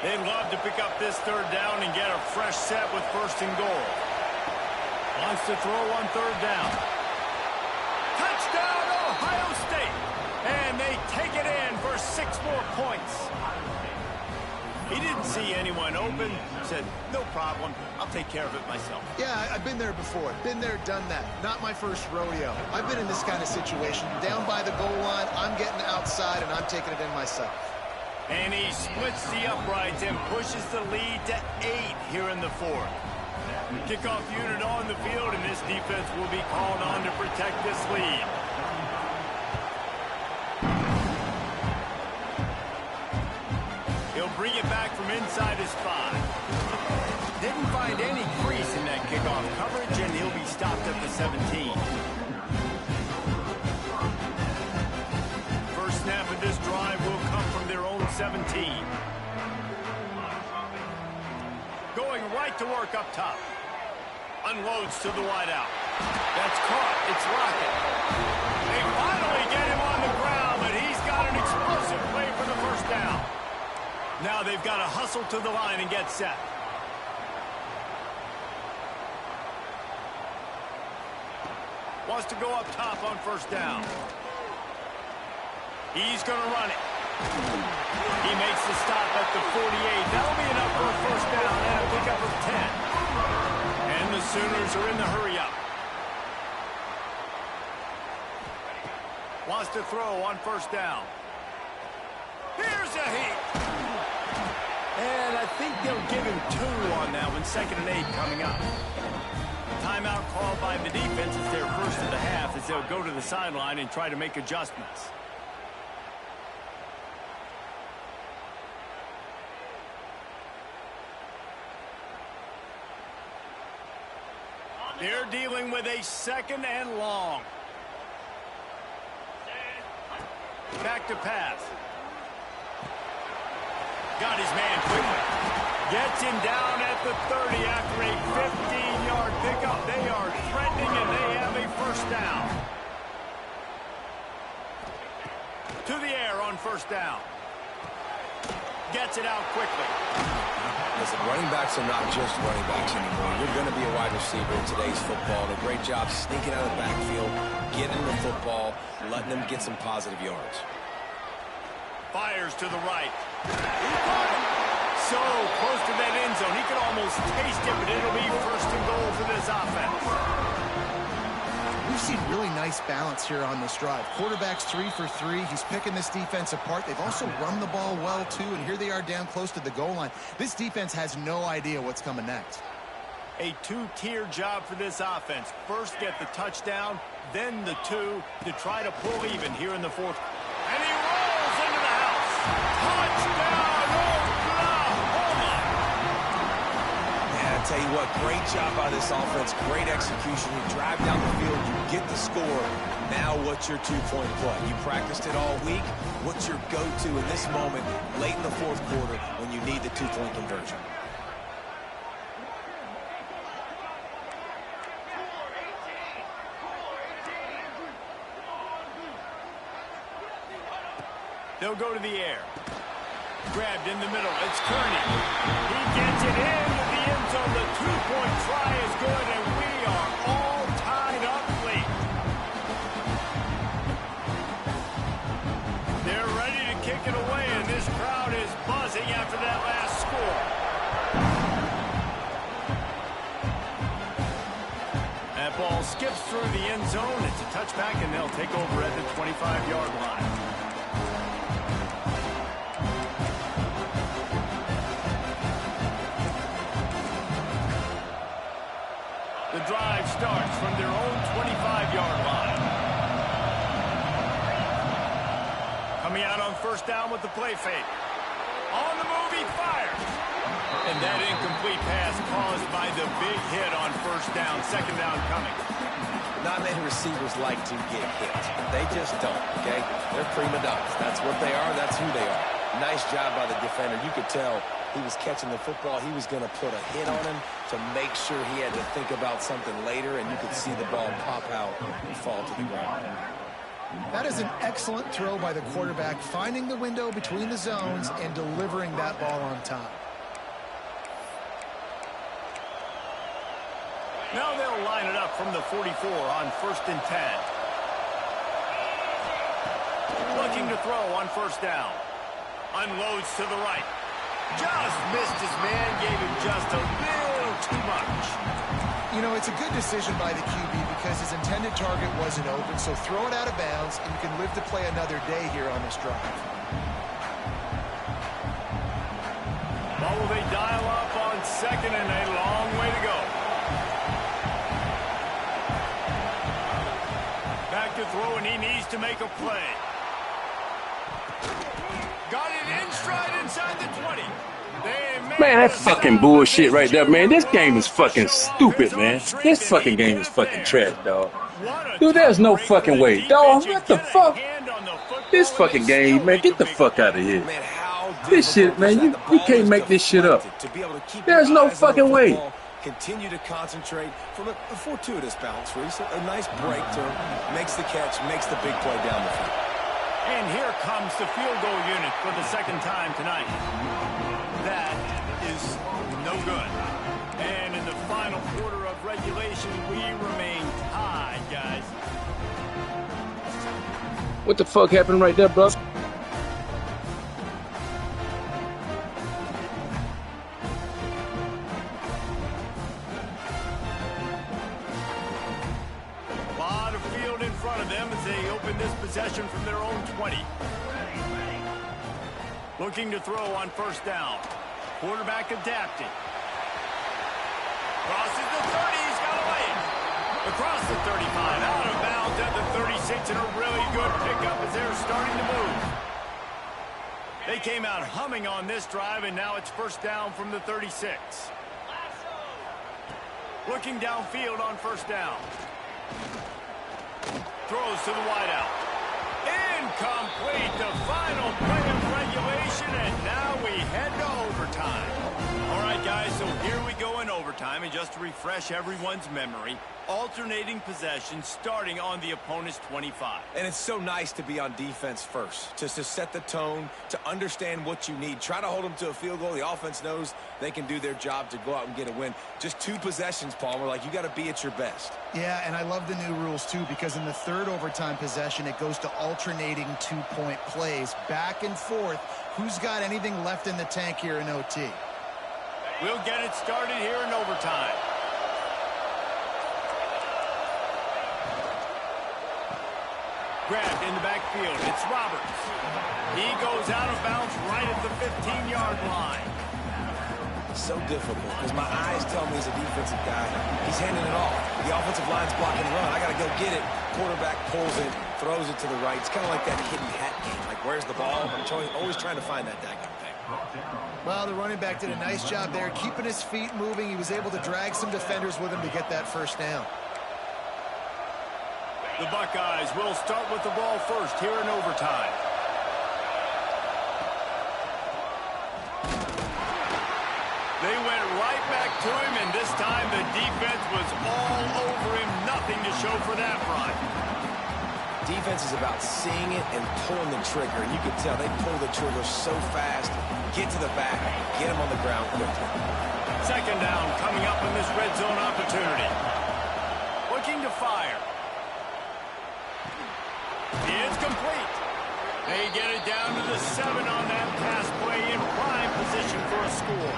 They'd love to pick up this third down and get a fresh set with 1st and goal. Wants to throw on third down. Touchdown, Ohio State. And they take it in for 6 more points. He didn't see anyone open. Said, no problem. I'll take care of it myself. Yeah, I've been there before. Been there, done that. Not my first rodeo. I've been in this kind of situation. Down by the goal line, I'm getting outside, and I'm taking it in myself. And he splits the uprights and pushes the lead to 8 here in the fourth. Kickoff unit on the field, and this defense will be called on to protect this lead. He'll bring it back from inside his 5. Didn't find any crease in that kickoff coverage, and he'll be stopped at the 17. First snap of this drive will come from their own 17. Going right to work up top. Unloads to the wideout. That's caught. It's Lockett. They finally get him on the ground, but he's got an explosive play for the first down. Now they've got to hustle to the line and get set. Wants to go up top on first down. He's going to run it. He makes the stop at the 48. That'll be enough for a first down and a pickup of 10. And the Sooners are in the hurry-up. Wants to throw on first down. Here's a hit. And I think they'll give him 2 on that one. 2nd and 8 coming up. Timeout called by the defense is their first of the half as they'll go to the sideline and try to make adjustments. They're dealing with a 2nd and long. Back to pass. Got his man quickly. Gets him down at the 30 after a 15-yard pickup. They are threatening, and they have a first down. To the air on first down. Gets it out quickly. Listen, running backs are not just running backs anymore. You're going to be a wide receiver in today's football. And a great job sneaking out of the backfield, getting the football, letting them get some positive yards. Fires to the right. He caught it. So close to that end zone. He could almost taste it, but it'll be first and goal for this offense. We've seen really nice balance here on this drive. Quarterback's 3 for 3. He's picking this defense apart. They've also run the ball well, too, and here they are down close to the goal line. This defense has no idea what's coming next. A 2-tier job for this offense. First, get the touchdown, then the 2 to try to pull even here in the fourth. And he rolls into the house. Touchdown, Oklahoma! Yeah, I tell you what, great job by this offense. Great execution. You drive down the field, you get the score. Now what's your 2-point play? You practiced it all week. What's your go-to in this moment, late in the fourth quarter, when you need the 2-point conversion? They'll go to the air. Grabbed in the middle. It's Kearney. He gets it into the end zone. The 2-point try is good, and we are all tied up late. They're ready to kick it away, and this crowd is buzzing after that last score. That ball skips through the end zone. It's a touchback, and they'll take over at the 25-yard line. The drive starts from their own 25-yard line. Coming out on first down with the play fake. On the move, he fires. And that incomplete pass caused by the big hit on first down. 2nd down coming. Not many receivers like to get hit. They just don't, okay? They're prima donnas. That's what they are. That's who they are. Nice job by the defender. You could tell he was catching the football. He was going to put a hit on him to make sure he had to think about something later, and you could see the ball pop out and fall to the ground. That is an excellent throw by the quarterback, finding the window between the zones and delivering that ball on time. Now they'll line it up from the 44 on 1st and 10. Looking to throw on 1st down. Unloads to the right. Just missed his man, gave him just a little too much. You know, it's a good decision by the QB because his intended target wasn't open, so throw it out of bounds, and you can live to play another day here on this drive. Well, will they dial up on 2nd and a long way to go? Back to throw, and he needs to make a play. Got it in stride inside the 20. Man, that fucking bullshit right there, man. This game is fucking stupid, man. This fucking game is fucking trash, dog. Dude, there's no fucking way. Dog, what the fuck? This fucking game, man, get the fuck out of here. This shit, man, you can't make this shit up. There's no fucking way. Continue to concentrate from a fortuitous bounce, Reese. A nice break to him. Makes the catch, makes the big play down the field. And here comes the field goal unit for the 2nd time tonight. That is no good. And in the final quarter of regulation, we remain tied, guys. What the fuck happened right there, bro? Possession from their own 20. Looking to throw on 1st down. Quarterback adapting. Crosses the 30. He's got away. Across the 35. Out of bounds at the 36. And a really good pickup as they're starting to move. They came out humming on this drive, and now it's 1st down from the 36. Looking downfield on 1st down. Throws to the wideout. Incomplete, the final play of regulation, and now we head to overtime. All right, guys, so here we go in overtime, and just to refresh everyone's memory, alternating possession starting on the opponent's 25. And it's so nice to be on defense first, just to set the tone, to understand what you need. Try to hold them to a field goal. The offense knows they can do their job to go out and get a win. Just 2 possessions, Palmer, like you got to be at your best. Yeah, and I love the new rules, too, because in the 3rd overtime possession, it goes to alternating 2-point plays, back and forth. Who's got anything left in the tank here in OT? We'll get it started here in overtime. Grabbed in the backfield. It's Roberts. He goes out of bounds right at the 15-yard line. So difficult because my eyes tell me he's a defensive guy. He's handing it off. The offensive line's blocking the run. I got to go get it. Quarterback pulls it, throws it to the right. It's kind of like that hidden hat game. Like, where's the ball? I'm always trying to find that daggone thing. Well, the running back did a nice job there, keeping his feet moving. He was able to drag some defenders with him to get that 1st down. The Buckeyes will start with the ball first here in overtime. They went right back to him, and this time the defense was all over him. Nothing to show for that run. Defense is about seeing it and pulling the trigger. And you can tell they pull the trigger so fast, get to the back, get him on the ground quickly. 2nd down coming up in this red zone opportunity. Looking to fire. It's complete. They get it down to the 7 on that pass play in prime position for a score.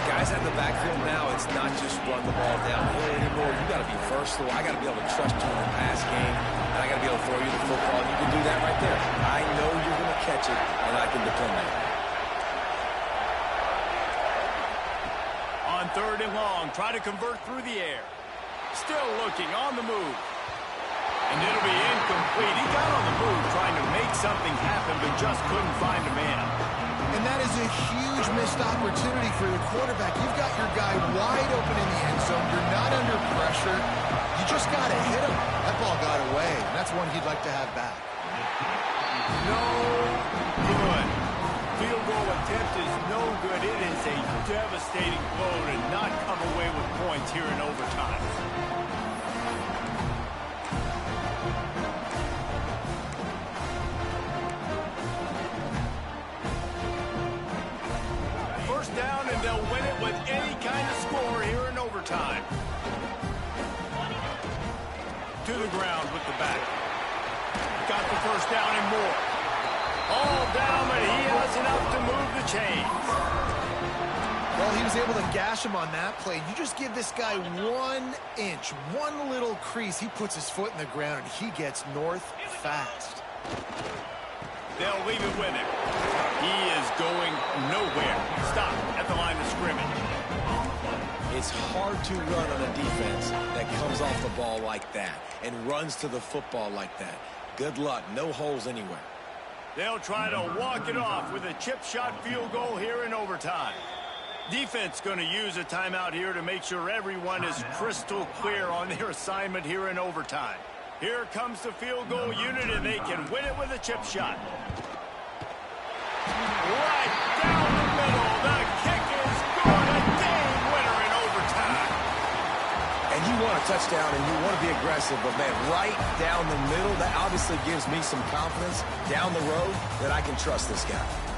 Guys out in the backfield now, it's not just run the ball downhill anymore. You got to be versatile. I got to be able to trust you in the pass game, and I got to be able to throw you the football. You can do that right there. I know you're going to catch it, and I can depend on it. On 3rd and long, try to convert through the air. Still looking on the move. And it'll be incomplete. He got on the move trying to make something happen, but just couldn't find a man. And that is a huge missed opportunity for the quarterback. You've got your guy wide open in the end zone. You're not under pressure. You just got to hit him. That ball got away. That's one he'd like to have back. No good. Field goal attempt is no good. It is a devastating blow to not come away with points here in overtime. Down, and they'll win it with any kind of score here in overtime. to the ground with the back. Got the first down and more. All down, but he has enough to move the chains. Well, he was able to gash him on that play. You just give this guy 1 inch, one little crease. He puts his foot in the ground, and he gets north fast. They'll leave it with him. He is going nowhere. Stop at the line of scrimmage. It's hard to run on a defense that comes off the ball like that and runs to the football like that. Good luck. No holes anywhere. They'll try to walk it off with a chip shot field goal here in overtime. Defense going to use a timeout here to make sure everyone is crystal clear on their assignment here in overtime. Here comes the field goal unit, and they can win it with a chip shot. Right down the middle. The kick is good. A game winner in overtime. And you want a touchdown, and you want to be aggressive, but, man, right down the middle, that obviously gives me some confidence down the road that I can trust this guy.